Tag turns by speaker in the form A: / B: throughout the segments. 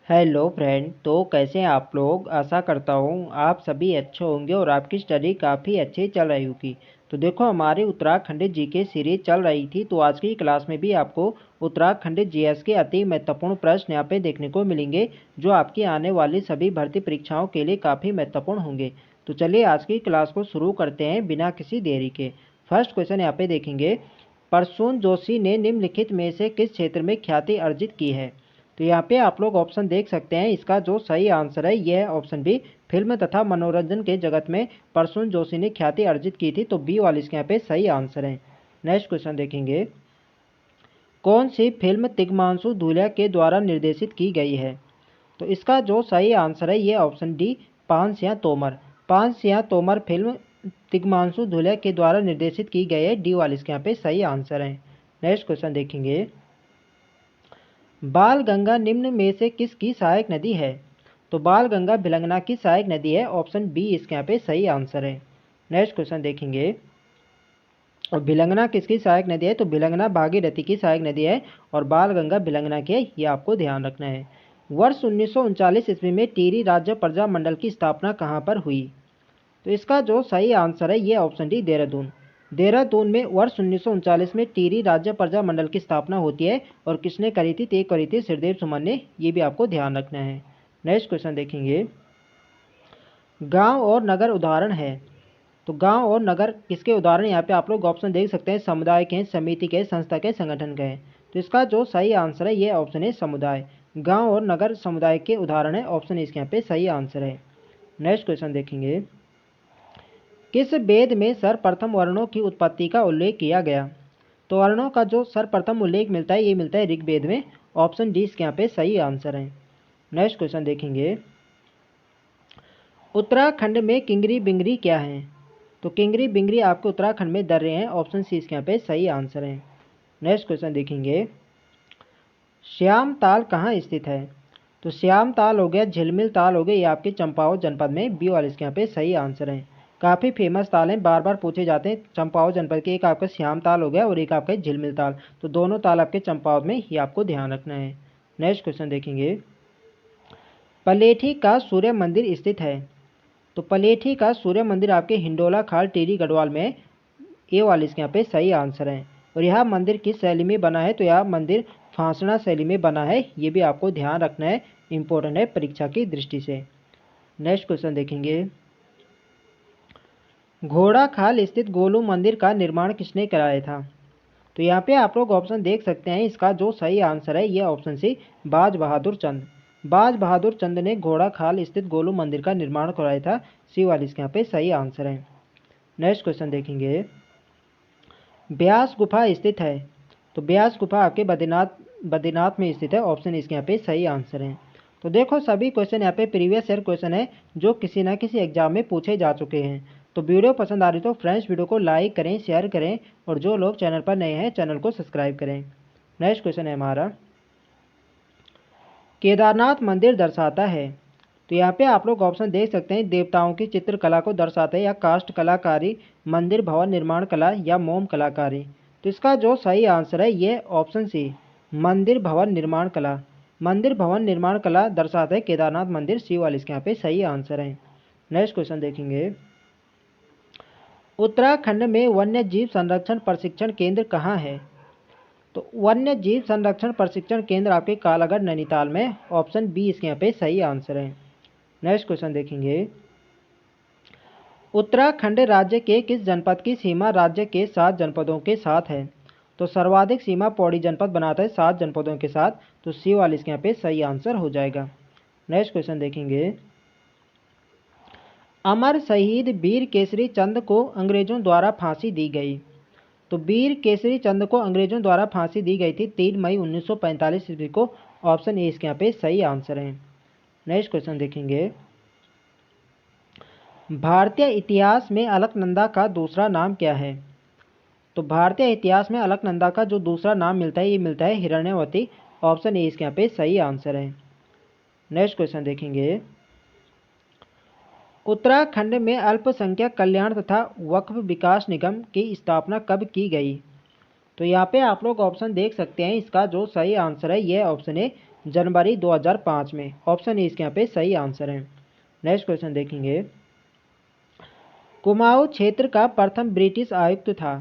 A: Hello friend. तो कैसे हैं आप लोग। आशा करता हूँ आप सभी अच्छे होंगे और आपकी स्टडी काफ़ी अच्छी चल रही होगी। तो देखो हमारी उत्तराखंड जीके सीरीज चल रही थी, तो आज की क्लास में भी आपको उत्तराखंड जीएस के अति महत्वपूर्ण प्रश्न यहाँ पे देखने को मिलेंगे, जो आपकी आने वाली सभी भर्ती परीक्षाओं के लिए काफ़ी महत्वपूर्ण होंगे। तो चलिए आज की क्लास को शुरू करते हैं बिना किसी देरी के। फर्स्ट क्वेश्चन यहाँ पे देखेंगे, प्रसून जोशी ने निम्नलिखित में से किस क्षेत्र में ख्याति अर्जित की है। तो यहाँ पे आप लोग ऑप्शन देख सकते हैं। इसका जो सही आंसर है यह ऑप्शन बी, फिल्म तथा मनोरंजन के जगत में प्रसून जोशी ने ख्याति अर्जित की थी। तो बी वाली इसके यहाँ पे सही आंसर है। नेक्स्ट क्वेश्चन देखेंगे, कौन सी फिल्म तिग्मांशु धूलिया के द्वारा निर्देशित की गई है। तो इसका जो सही आंसर है ये ऑप्शन डी, पान सिंह तोमर। पान सिंह तोमर फिल्म तिग्मांशु धूलिया के द्वारा निर्देशित की गई है। डी वाली इसके यहाँ पे सही आंसर है। नेक्स्ट क्वेश्चन देखेंगे, बाल गंगा निम्न में से किसकी सहायक नदी है। तो बाल गंगा भिलंगना की सहायक नदी है। ऑप्शन बी इसके यहाँ पे सही आंसर है। नेक्स्ट क्वेश्चन देखेंगे, और भिलंगना किसकी सहायक नदी है। तो भिलंगना भागीरथी की सहायक नदी है और बाल गंगा भिलंगना की है, ये आपको ध्यान रखना है। वर्ष 1939 ईस्वी में टिहरी राज्य प्रजा मंडल की स्थापना कहाँ पर हुई। तो इसका जो सही आंसर है ये ऑप्शन डी, देहरादून। देहरादून में वर्ष 1939 में टिहरी राज्य प्रजा मंडल की स्थापना होती है और किसने करी थी। तो करी थी श्रीदेव सुमन ने, ये भी आपको ध्यान रखना है। नेक्स्ट क्वेश्चन देखेंगे, गांव और नगर उदाहरण है। तो गांव और नगर किसके उदाहरण, यहाँ पे आप लोग ऑप्शन देख सकते हैं। समुदाय के, समिति के, संस्था के, संगठन के। तो इसका जो सही आंसर है ये ऑप्शन है समुदाय। गांव और नगर समुदाय के उदाहरण है। ऑप्शन इसके यहाँ पे सही आंसर है। नेक्स्ट क्वेश्चन देखेंगे, किस वेद में सर्वप्रथम वर्णों की उत्पत्ति का उल्लेख किया गया। तो वर्णों का जो सर्वप्रथम उल्लेख मिलता है ये मिलता है ऋग्वेद में। ऑप्शन डी इसके यहाँ पे सही आंसर है। नेक्स्ट क्वेश्चन देखेंगे, उत्तराखंड में किंगरी बिंगरी क्या है। तो किंगरी बिंगरी आपके उत्तराखंड में दर्रे हैं। ऑप्शन सी इसके यहाँ पे सही आंसर है। नेक्स्ट क्वेश्चन देखेंगे, श्याम ताल कहाँ स्थित है। तो श्याम ताल हो गया, झिलमिल ताल हो गया, ये आपके चंपावत जनपद में। बी वाले इसके यहाँ पे सही आंसर है। काफ़ी फेमस ताल हैं, बार बार पूछे जाते हैं चंपावत जनपद के। एक आपका श्याम ताल हो गया और एक आपका झिलमिल ताल। तो दोनों ताल आपके चंपावत में, ये आपको ध्यान रखना है। नेक्स्ट क्वेश्चन देखेंगे, पलेठी का सूर्य मंदिर स्थित है। तो पलेठी का सूर्य मंदिर आपके हिंडोला खाल टिहरी गढ़वाल में। ए वाले इसके यहाँ पे सही आंसर है। और यह मंदिर किस शैली में बना है। तो यह मंदिर फांसना शैली में बना है, ये भी आपको ध्यान रखना है, इंपॉर्टेंट है परीक्षा की दृष्टि से। नेक्स्ट क्वेश्चन देखेंगे, घोड़ा खाल स्थित गोलू मंदिर का निर्माण किसने कराया था। तो यहाँ पे आप लोग ऑप्शन देख सकते हैं। इसका जो सही आंसर है ये ऑप्शन सी, बाज बहादुर चंद। बाज बहादुर चंद ने घोड़ा खाल स्थित गोलू मंदिर का निर्माण कराया था। सी वाली इसके यहाँ पे सही आंसर है। नेक्स्ट क्वेश्चन देखेंगे, ब्यास गुफा स्थित है। तो ब्यास गुफा आपके बद्रीनाथ में स्थित है। ऑप्शन इसके यहाँ पे सही आंसर है। तो देखो सभी क्वेश्चन यहाँ पे प्रीवियस ईयर क्वेश्चन है, जो किसी ना किसी एग्जाम में पूछे जा चुके हैं। तो वीडियो पसंद आ रही तो फ्रेंड्स वीडियो को लाइक करें, शेयर करें, और जो लोग चैनल पर नए हैं चैनल को सब्सक्राइब करें। नेक्स्ट क्वेश्चन है हमारा, केदारनाथ मंदिर दर्शाता है। तो यहाँ पे आप लोग ऑप्शन देख सकते हैं, देवताओं की चित्रकला को दर्शाता है, या काष्ठ कलाकारी, मंदिर भवन निर्माण कला, या मोम कलाकारी। तो इसका जो सही आंसर है ये ऑप्शन सी, मंदिर भवन निर्माण कला। मंदिर भवन निर्माण कला दर्शाता है केदारनाथ मंदिर। सी वाले इसके यहाँ पे सही आंसर है। नेक्स्ट क्वेश्चन देखेंगे, उत्तराखंड में वन्य जीव संरक्षण प्रशिक्षण केंद्र कहाँ है। तो वन्य जीव संरक्षण प्रशिक्षण केंद्र आपके कालागढ़ नैनीताल में। ऑप्शन बी इसके यहाँ पे सही आंसर है। नेक्स्ट क्वेश्चन देखेंगे, उत्तराखंड राज्य के किस जनपद की सीमा राज्य के 7 जनपदों के साथ है। तो सर्वाधिक सीमा पौड़ी जनपद बनाता है 7 जनपदों के साथ। तो सी वाले इसके यहाँ पे सही आंसर हो जाएगा। नेक्स्ट क्वेश्चन देखेंगे, अमर शहीद वीर केसरी चंद को अंग्रेजों द्वारा फांसी दी गई। तो वीर केसरी चंद को अंग्रेजों द्वारा फांसी दी गई थी 3 मई 1945 ईस्वी को। ऑप्शन ए इसके यहाँ पे सही आंसर है। नेक्स्ट क्वेश्चन देखेंगे, भारतीय इतिहास में अलकनंदा का दूसरा नाम क्या है। तो भारतीय इतिहास में अलकनंदा का जो दूसरा नाम मिलता है ये मिलता है हिरण्यवती। ऑप्शन ए इसके यहाँ पे सही आंसर है। नेक्स्ट क्वेश्चन देखेंगे, उत्तराखंड में अल्पसंख्यक कल्याण तथा वक्फ विकास निगम की स्थापना कब की गई। तो यहाँ पे आप लोग ऑप्शन देख सकते हैं। इसका जो सही आंसर है यह ऑप्शन है, जनवरी 2005 में। ऑप्शन ए इसके यहाँ पे सही आंसर है। नेक्स्ट क्वेश्चन देखेंगे, कुमाऊं क्षेत्र का प्रथम ब्रिटिश आयुक्त था।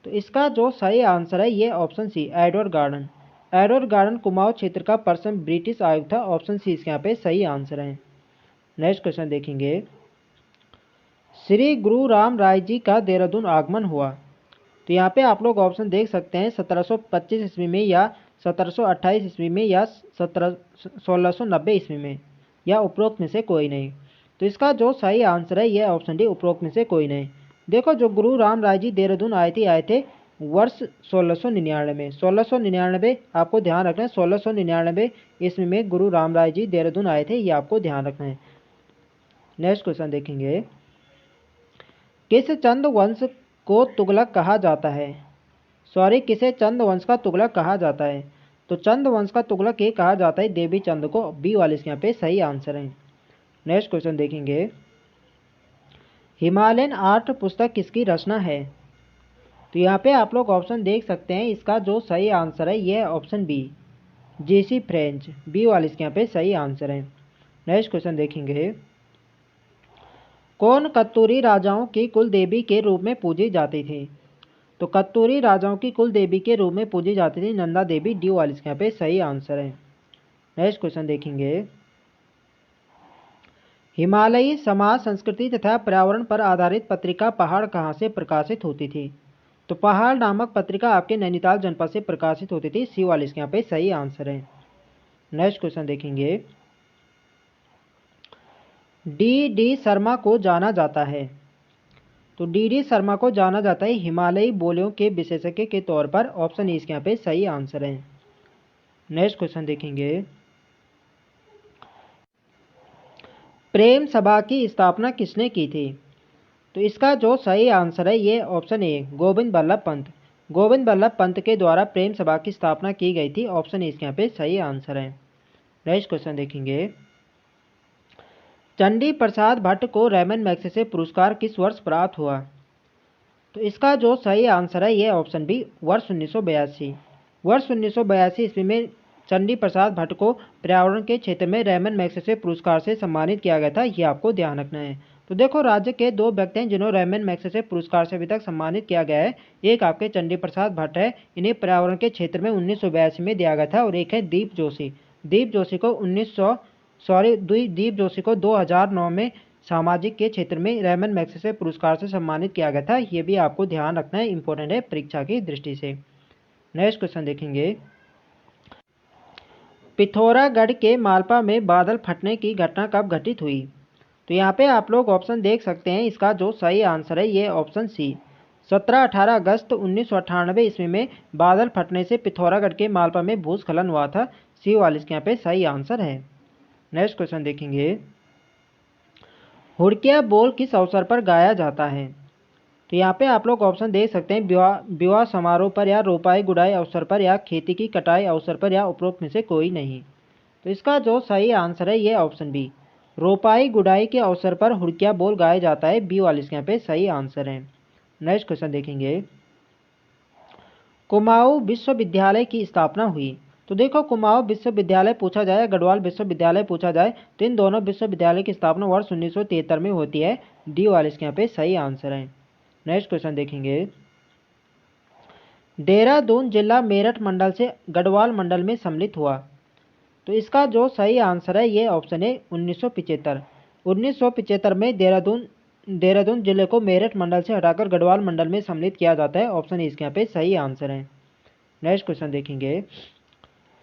A: तो इसका जो सही आंसर है ये option C Edward Gardner. Edward Gardner Kumaon क्षेत्र का प्रथम ब्रिटिश आयुक्त था। ऑप्शन सी इसके यहाँ पे सही आंसर है। नेक्स्ट क्वेश्चन देखेंगे, श्री गुरु राम राय जी का देहरादून आगमन हुआ। तो यहाँ पे आप लोग ऑप्शन देख सकते हैं 1725 ईस्वी में या 1728 ईस्वी में या 1690 ईस्वी में, या उपरोक्त में से कोई नहीं। तो इसका जो सही आंसर है यह ऑप्शन डी उपरोक्त में से कोई नहीं। देखो जो गुरु राम राय जी देहरादून आए थे वर्ष 1699 में। 1699 आपको ध्यान रखना है, 1699 ईस्वी में गुरु राम राय जी देहरादून आए थे, ये आपको ध्यान रखना है। नेक्स्ट क्वेश्चन देखेंगे, किस चंद वंश को तुगलक कहा जाता है। किसे चंद वंश का तुगलक कहा जाता है। तो चंद वंश का तुगलक ये कहा जाता है देवी चंद को। बी वाले इसके यहाँ पे सही आंसर है। नेक्स्ट क्वेश्चन देखेंगे, हिमालयन आर्ट पुस्तक किसकी रचना है। तो यहाँ पे आप लोग ऑप्शन देख सकते हैं, इसका जो सही आंसर है यह ऑप्शन बी जेसी फ्रेंच। बी वाले इसके यहाँ पे सही आंसर है। नेक्स्ट क्वेश्चन देखेंगे, कौन कत्तूरी राजाओं की कुल देवी के रूप में पूजी जाती थी। तो कत्तूरी राजाओं की कुल देवी के रूप में पूजी जाती थी नंदा देवी। डी वाले इसके यहाँ पे सही आंसर है। नेक्स्ट क्वेश्चन देखेंगे, हिमालयी समाज संस्कृति तथा पर्यावरण पर आधारित पत्रिका पहाड़ कहाँ से प्रकाशित होती थी। तो पहाड़ नामक पत्रिका आपके नैनीताल जनपद से प्रकाशित होती थी। सी वाले इसके यहाँ पे सही आंसर है। नेक्स्ट क्वेश्चन देखेंगे, डी शर्मा को जाना जाता है। तो डी शर्मा को जाना जाता है हिमालयी बोलियों के विशेषज्ञ के तौर पर। ऑप्शन ए इसके यहाँ पे सही आंसर है। नेक्स्ट क्वेश्चन देखेंगे, प्रेम सभा की स्थापना किसने की थी। तो इसका जो सही आंसर है ये ऑप्शन ए गोविंद बल्लभ पंत। गोविंद बल्लभ पंत के द्वारा प्रेम सभा की स्थापना की गई थी। ऑप्शन ए इसके यहाँ पे सही आंसर है। नेक्स्ट क्वेश्चन देखेंगे, चंडी प्रसाद भट्ट को रैमन मैग्सेसे पुरस्कार किस वर्ष प्राप्त हुआ। तो इसका जो सही आंसर है ये ऑप्शन बी वर्ष 1982। वर्ष 1982 ईस्वी में चंडी प्रसाद भट्ट को पर्यावरण के क्षेत्र में रैमन मैग्सेसे पुरस्कार से सम्मानित किया गया था। ये आपको ध्यान रखना है। तो देखो राज्य के दो व्यक्ति हैं जिन्हें रैमन मैग्सेसे पुरस्कार से अभी तक सम्मानित किया गया है। एक आपके चंडी प्रसाद भट्ट है, इन्हें पर्यावरण के क्षेत्र में 1982 में दिया गया था। और एक है दीप जोशी। दीप जोशी को 2009 में सामाजिक के क्षेत्र में रैमन मैग्सेसे पुरस्कार से सम्मानित किया गया था। ये भी आपको ध्यान रखना है, इंपॉर्टेंट है परीक्षा की दृष्टि से। नेक्स्ट क्वेश्चन देखेंगे, पिथौरागढ़ के मालपा में बादल फटने की घटना कब घटित हुई। तो यहाँ पे आप लोग ऑप्शन देख सकते हैं, इसका जो सही आंसर है ये ऑप्शन सी 17-18 अगस्त 1998 ईस्वी में बादल फटने से पिथौरागढ़ के मालपा में भूस्खलन हुआ था। सी वाले इसके यहाँ पे सही आंसर है। नेक्स्ट क्वेश्चन देखेंगे, हुड़किया बोल किस अवसर पर गाया जाता है। तो यहाँ पे आप लोग ऑप्शन देख सकते हैं, विवाह समारोह पर या रोपाई गुड़ाई अवसर पर या खेती की कटाई अवसर पर या उपरोक्त में से कोई नहीं। तो इसका जो सही आंसर है ये ऑप्शन बी रोपाई गुड़ाई के अवसर पर हुड़किया बोल गाया जाता है। बी वाले इसके यहाँ पे सही आंसर है। नेक्स्ट क्वेश्चन देखेंगे, कुमाऊं विश्वविद्यालय की स्थापना हुई। तो देखो कुमाऊं विश्वविद्यालय पूछा जाए, गढ़वाल विश्वविद्यालय पूछा जाए, तो इन दोनों विश्वविद्यालय की स्थापना वर्ष 1973 में होती है। डी वाले इसके यहाँ पे सही आंसर है। नेक्स्ट क्वेश्चन देखेंगे, देहरादून जिला मेरठ मंडल से गढ़वाल मंडल में सम्मिलित हुआ। तो इसका जो सही आंसर है ये ऑप्शन है 1975। 1975 में देहरादून जिले को मेरठ मंडल से हटाकर गढ़वाल मंडल में सम्मिलित किया जाता है। ऑप्शन इसके यहाँ पे सही आंसर है। नेक्स्ट क्वेश्चन देखेंगे,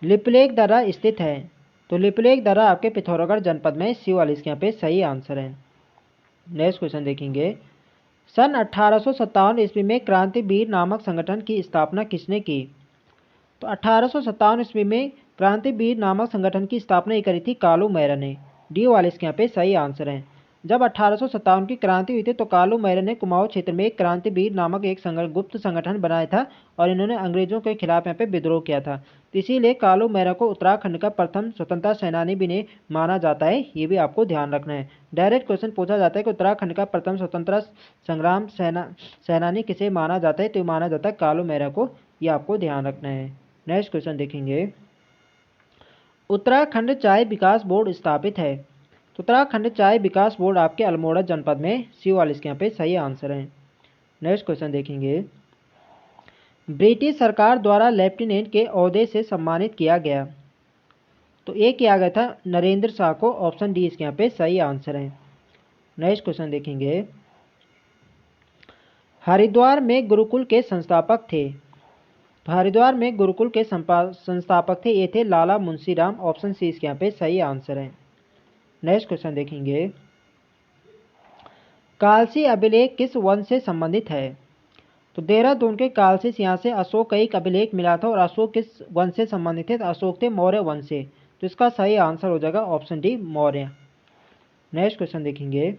A: लिपलेख दर्रा स्थित है। तो लिपलेख दर्रा आपके पिथौरागढ़ जनपद में। सी वाले इसके यहाँ पे सही आंसर है। नेक्स्ट क्वेश्चन देखेंगे, सन 1857 ईस्वी में क्रांतिवीर नामक संगठन की स्थापना किसने की। तो 1857 ईस्वी में क्रांतिवीर नामक संगठन की स्थापना ये करी थी कालू मैरा ने। डी वाले इसके यहाँ पे सही आंसर है। जब 1857 की क्रांति हुई थी तो कालू मैरा ने कुमाऊं क्षेत्र में एक क्रांतिवीर नामक एक गुप्त संगठन बनाया था और इन्होंने अंग्रेजों के खिलाफ यहाँ पे विद्रोह किया था। तो इसीलिए कालू मैरा को उत्तराखंड का प्रथम स्वतंत्रता सेनानी भी नहीं माना जाता है। ये भी आपको ध्यान रखना है। डायरेक्ट क्वेश्चन पूछा जाता है कि उत्तराखंड का प्रथम स्वतंत्रता संग्राम सेनानी किसे माना जाता है, तो माना जाता है कालू मैरा को। ये आपको ध्यान रखना है। नेक्स्ट क्वेश्चन देखेंगे, उत्तराखंड चाय विकास बोर्ड स्थापित है? तो उत्तराखंड चाय विकास बोर्ड आपके अल्मोड़ा जनपद में, सी वाले इसके यहाँ पे सही आंसर है। नेक्स्ट क्वेश्चन देखेंगे, ब्रिटिश सरकार द्वारा लेफ्टिनेंट के ओहदे से सम्मानित किया गया? तो ये किया गया था नरेंद्र शाह को, ऑप्शन डी इसके यहाँ पे सही आंसर है। नेक्स्ट क्वेश्चन देखेंगे, हरिद्वार में गुरुकुल के संस्थापक थे? तो हरिद्वार में गुरुकुल के संस्थापक थे, ये थे लाला मुंशीराम, ऑप्शन सी इसके यहाँ पे सही आंसर है। नेक्स्ट क्वेश्चन देखेंगे, कालसी अभिलेख किस वंश से संबंधित है? तो देहरादून के कालसी यहाँ से अशोक का एक अभिलेख मिला था, और अशोक किस वंश से संबंधित थे? तो अशोक थे मौर्य वंश से, तो इसका सही आंसर हो जाएगा option D Maurya. Next question देखेंगे,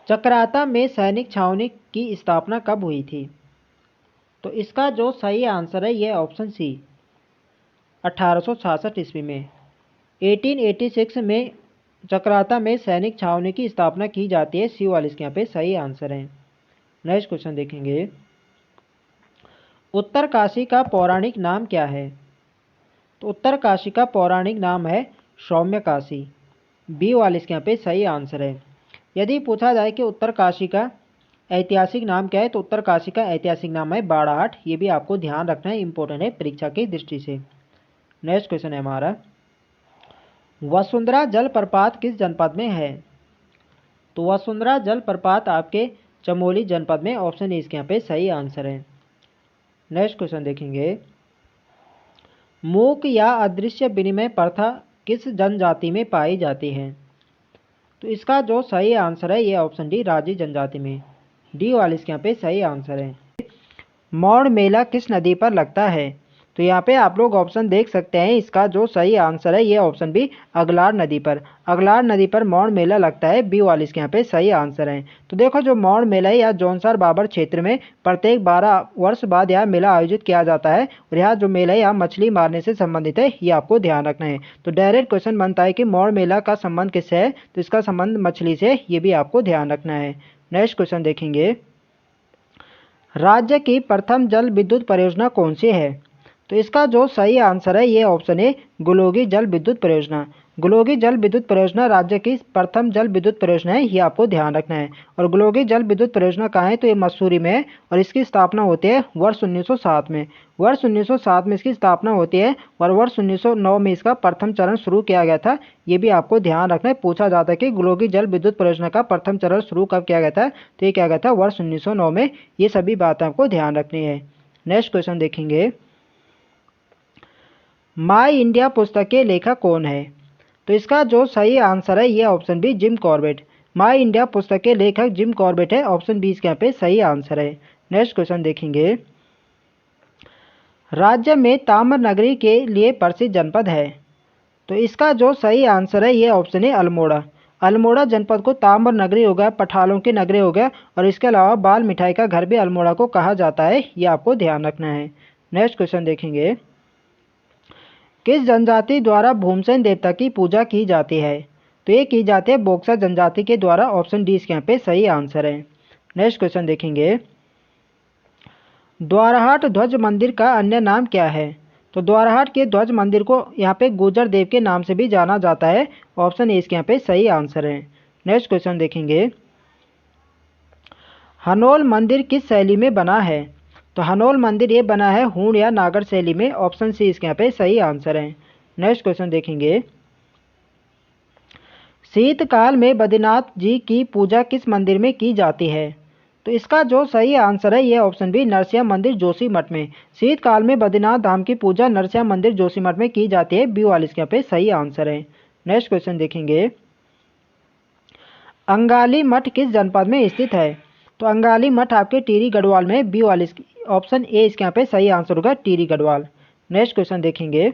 A: चक्राता में सैनिक छावनी की स्थापना कब हुई थी? तो इसका जो सही आंसर है ये ऑप्शन सी 1866 ईस्वी में। 1886 में चक्राता में सैनिक छावनी की स्थापना की जाती है, सी वाले इसके यहाँ पे सही आंसर है। नेक्स्ट क्वेश्चन देखेंगे, उत्तरकाशी का पौराणिक नाम क्या है? तो उत्तरकाशी का पौराणिक नाम है सौम्यकाशी, बी वाले इसके यहाँ पे सही आंसर है। यदि पूछा जाए कि उत्तरकाशी का ऐतिहासिक नाम क्या है, तो उत्तरकाशी का ऐतिहासिक नाम है बाड़ाहाट, ये भी आपको ध्यान रखना है, इंपॉर्टेंट है परीक्षा की दृष्टि से। नेक्स्ट क्वेश्चन है हमारा, वसुंधरा जलप्रपात किस जनपद में है? तो वसुंधरा जलप्रपात आपके चमोली जनपद में, ऑप्शन ए इसके यहाँ पे सही आंसर है। नेक्स्ट क्वेश्चन देखेंगे, मूक या अदृश्य विनिमय प्रथा किस जनजाति में पाई जाती है? तो इसका जो सही आंसर है ये ऑप्शन डी राजी जनजाति में, डी वाले इसके यहाँ पे सही आंसर है। मौड़ मेला किस नदी पर लगता है? तो यहाँ पे आप लोग ऑप्शन देख सकते हैं, इसका जो सही आंसर है ये ऑप्शन बी अगलार नदी पर, अगलार नदी पर मौड़ मेला लगता है, बी वाले इसके यहाँ पे सही आंसर है। तो देखो जो मौड़ मेला है यह जौनसार बाबर क्षेत्र में प्रत्येक 12 वर्ष बाद यह मेला आयोजित किया जाता है, और यहाँ जो मेला है यहाँ मछली मारने से संबंधित है, ये आपको ध्यान रखना है। तो डायरेक्ट क्वेश्चन बनता है कि मौड़ मेला का संबंध किससे है? तो इसका संबंध मछली से, ये भी आपको ध्यान रखना है। नेक्स्ट क्वेश्चन देखेंगे, राज्य की प्रथम जल विद्युत परियोजना कौन सी है? तो इसका जो सही आंसर है ये ऑप्शन है गुलोगी जल विद्युत परियोजना, गुलोगी जल विद्युत परियोजना राज्य की प्रथम जल विद्युत परियोजना है, ये आपको ध्यान रखना है। और गुलोगी जल विद्युत परियोजना कहाँ है? तो ये मसूरी में है, और इसकी स्थापना होती है वर्ष 1907 में, वर्ष 1907 में इसकी स्थापना होती है, और वर्ष 1909 में इसका प्रथम चरण शुरू किया गया था, ये भी आपको ध्यान रखना है। पूछा जाता है कि गुलोगी जल विद्युत परियोजना का प्रथम चरण शुरू कब किया गया था? तो ये किया गया था वर्ष 1909 में, ये सभी बातें आपको ध्यान रखनी है। नेक्स्ट क्वेश्चन देखेंगे, माई इंडिया पुस्तक के लेखक कौन है? तो इसका जो सही आंसर है ये ऑप्शन बी जिम कॉर्बेट, माई इंडिया पुस्तक के लेखक जिम कॉर्बेट है, ऑप्शन बी इसके यहाँ पे सही आंसर है। नेक्स्ट क्वेश्चन देखेंगे, राज्य में ताम्र नगरी के लिए प्रसिद्ध जनपद है? तो इसका जो सही आंसर है ये ऑप्शन है अल्मोड़ा, अल्मोड़ा जनपद को ताम्र नगरी हो गया, पठालों की नगरी हो गया, और इसके अलावा बाल मिठाई का घर भी अल्मोड़ा को कहा जाता है, ये आपको ध्यान रखना है। नेक्स्ट क्वेश्चन देखेंगे, किस जनजाति द्वारा भूमसेन देवता की पूजा की जाती है? तो ये की जाती है बोक्सा जनजाति के द्वारा, ऑप्शन डी इसके यहाँ पे सही आंसर है। नेक्स्ट क्वेश्चन देखेंगे, द्वाराहाट ध्वज मंदिर का अन्य नाम क्या है? तो द्वाराहाट के ध्वज मंदिर को यहाँ पे गुर्जर देव के नाम से भी जाना जाता है, ऑप्शन ए इसके यहाँ पे सही आंसर है। नेक्स्ट क्वेश्चन देखेंगे, हनोल मंदिर किस शैली में बना है? तो हनोल मंदिर ये बना है हूण या नागर शैली में, ऑप्शन सी इसके यहाँ पे सही आंसर है। नेक्स्ट क्वेश्चन देखेंगे, शीतकाल में बद्रीनाथ जी की पूजा किस मंदिर में की जाती है? तो इसका जो सही आंसर है ये ऑप्शन बी नरसिंह मंदिर जोशीमठ में, शीतकाल में बद्रीनाथ धाम की पूजा नरसिंह मंदिर जोशीमठ में की जाती है, बी वाले इसके यहाँ पे सही आंसर है। नेक्स्ट क्वेश्चन देखेंगे, अंगाली मठ किस जनपद में स्थित है? तो अंगाली मठ आपके टिहरी गढ़वाल में, बी वाले ऑप्शन ए इसके यहाँ पे सही आंसर होगा टिहरी गढ़वाल। नेक्स्ट क्वेश्चन देखेंगे,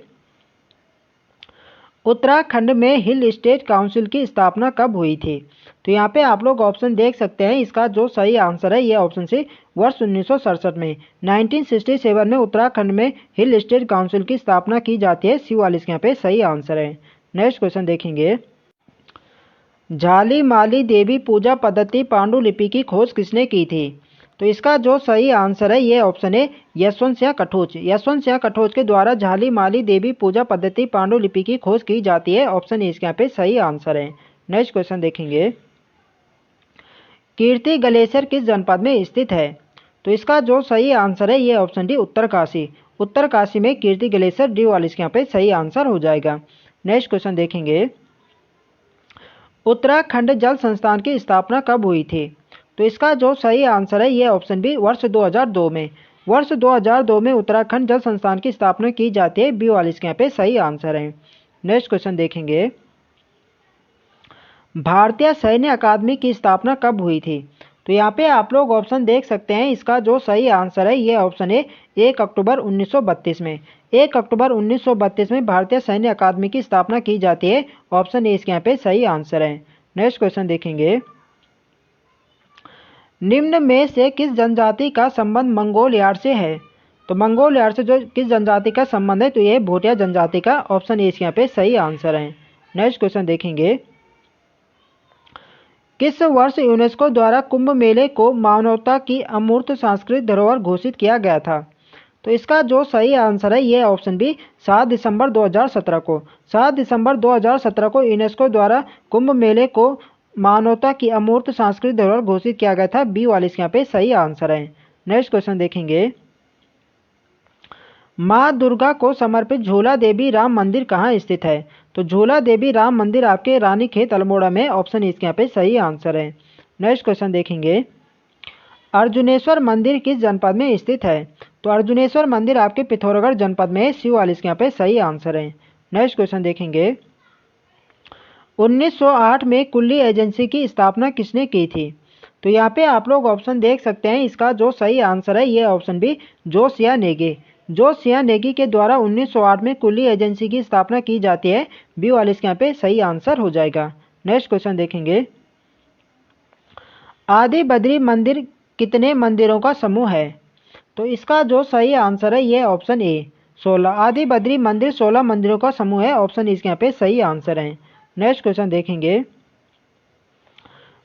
A: उत्तराखंड में हिल स्टेट काउंसिल की स्थापना कब हुई थी? तो यहाँ पे आप लोग ऑप्शन देख सकते हैं, इसका जो सही आंसर है ये ऑप्शन सी वर्ष 1967 में, 1967 में उत्तराखंड में हिल स्टेट काउंसिल की स्थापना की जाती है, सी वाले इसके यहाँ पे सही आंसर है। नेक्स्ट क्वेश्चन देखेंगे, झाली माली देवी पूजा पद्धति पांडुलिपि की खोज किसने की थी? तो इसका जो सही आंसर है ये ऑप्शन है यशवंत सिंह कटोच। यशवंत सिंह कटोच के द्वारा झाली माली देवी पूजा पद्धति पांडुलिपि की खोज की जाती है। ऑप्शन ए इसके यहाँ पे सही आंसर है। नेक्स्ट क्वेश्चन देखेंगे, कीर्ति ग्लेशियर किस जनपद में स्थित है? तो इसका जो सही आंसर है ये ऑप्शन डी उत्तरकाशी। उत्तरकाशी में कीर्ति ग्लेशियर, डी वाला इसके यहाँ पे सही आंसर हो जाएगा। नेक्स्ट क्वेश्चन देखेंगे, उत्तराखंड जल संस्थान की स्थापना कब हुई थी? तो इसका जो सही आंसर है ये ऑप्शन बी वर्ष 2002 में। वर्ष 2002 में उत्तराखंड जल संस्थान की स्थापना की जाती है। बी वाला इसके यहाँ पे सही आंसर है। नेक्स्ट क्वेश्चन देखेंगे, भारतीय सैन्य अकादमी की स्थापना कब हुई थी? तो यहाँ पे आप लोग ऑप्शन देख सकते हैं। इसका जो सही आंसर है ये ऑप्शन है 1 अक्टूबर 1932 में। 1 अक्टूबर 1932 में भारतीय सैन्य अकादमी की स्थापना की जाती है। ऑप्शन ए इसके यहाँ पे सही आंसर है। नेक्स्ट क्वेश्चन देखेंगे, निम्न में से किस जनजाति का संबंध मंगोल यार्ड से है? तो मंगोल यार्ड से जो किस जनजाति का संबंध है? तो ये भोटिया जनजाति का। ऑप्शन ए इसके यहाँ पे सही आंसर है। नेक्स्ट क्वेश्चन देखेंगे, किस वर्ष यूनेस्को द्वारा कुंभ मेले को मानवता की अमूर्त सांस्कृतिक धरोहर घोषित किया गया था? तो इसका जो सही आंसर है ये ऑप्शन बी 7 दिसंबर 2017 को। 7 दिसंबर 2017 को यूनेस्को द्वारा कुंभ मेले को मानवता की अमूर्त सांस्कृतिक धरोहर घोषित किया गया था। बी वाले इसके यहाँ पे सही आंसर है। नेक्स्ट क्वेश्चन देखेंगे, माँ दुर्गा को समर्पित झूला देवी राम मंदिर कहाँ स्थित है? तो झूला देवी राम मंदिर आपके रानीखेत अल्मोड़ा में। ऑप्शन इसके यहाँ पे सही आंसर है। नेक्स्ट क्वेश्चन देखेंगे, अर्जुनेश्वर मंदिर किस जनपद में स्थित है? तो अर्जुनेश्वर मंदिर आपके पिथौरागढ़ जनपद में है। सी वाले इसके यहाँ पे सही आंसर है। नेक्स्ट क्वेश्चन देखेंगे, 1908 में कुल्ली एजेंसी की स्थापना किसने की थी? तो यहाँ पे आप लोग ऑप्शन देख सकते हैं। इसका जो सही आंसर है ये ऑप्शन बी जोसिया नेगी। जोसिया नेगी के द्वारा 1908 में कुल्ली एजेंसी की स्थापना की जाती है। बी वाले इसके यहाँ पे सही आंसर हो जाएगा। नेक्स्ट क्वेश्चन देखेंगे, आदि बद्री मंदिर कितने मंदिरों का समूह है? तो इसका जो सही आंसर है ये ऑप्शन ए 16। आदि बद्री मंदिर 16 मंदिरों का समूह है। ऑप्शन इसके यहाँ पे सही आंसर है। नेक्स्ट क्वेश्चन देखेंगे,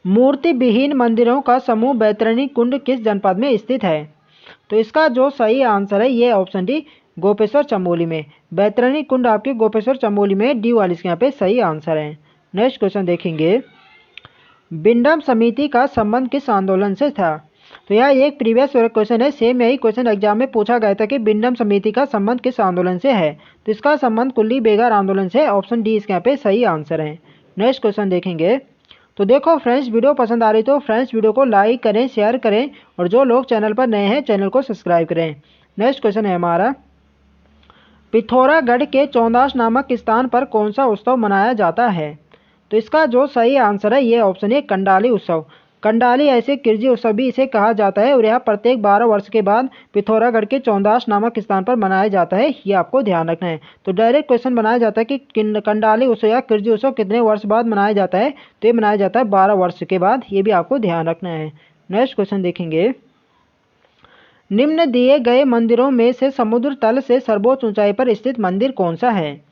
A: मूर्ति विहीन मंदिरों का समूह बैतरणी कुंड किस जनपद में स्थित है? तो इसका जो सही आंसर है ये ऑप्शन डी गोपेश्वर चमोली में। बैतरणी कुंड आपके गोपेश्वर चमोली में। डी वाले इसके यहाँ पे सही आंसर है। नेक्स्ट क्वेश्चन देखेंगे, बिंडम समिति का संबंध किस आंदोलन से था? तो यह एक प्रीवियस क्वेश्चन है। सेम यही क्वेश्चन एग्जाम में पूछा गया था कि बिंडम समिति का संबंध किस आंदोलन से है? तो इसका संबंध कुल्ली बेगार आंदोलन से। ऑप्शन डी इसके यहाँ पे सही आंसर है। नेक्स्ट क्वेश्चन देखेंगे, तो देखो फ्रेंड्स, वीडियो पसंद आ रही तो फ्रेंड्स वीडियो को लाइक करें, शेयर करें और जो लोग चैनल पर नए हैं चैनल को सब्सक्राइब करें। नेक्स्ट क्वेश्चन है हमारा, पिथौरागढ़ के चौंदास नामक स्थान पर कौन सा उत्सव मनाया जाता है? तो इसका जो सही आंसर है ये ऑप्शन है कंडाली उत्सव। कंडाली ऐसे किरजी उत्सव भी इसे कहा जाता है और यह प्रत्येक 12 वर्ष के बाद पिथौरागढ़ के चौंदास नामक स्थान पर मनाया जाता है। ये आपको ध्यान रखना है। तो डायरेक्ट क्वेश्चन बनाया जाता है कि कंडाली उत्सव या किरजी उत्सव कितने वर्ष बाद मनाया जाता है? तो ये मनाया जाता है 12 वर्ष के बाद। ये भी आपको ध्यान रखना है। नेक्स्ट क्वेश्चन देखेंगे, निम्न दिए गए मंदिरों में से समुद्र तल से सर्वोच्च ऊंचाई पर स्थित मंदिर कौन सा है?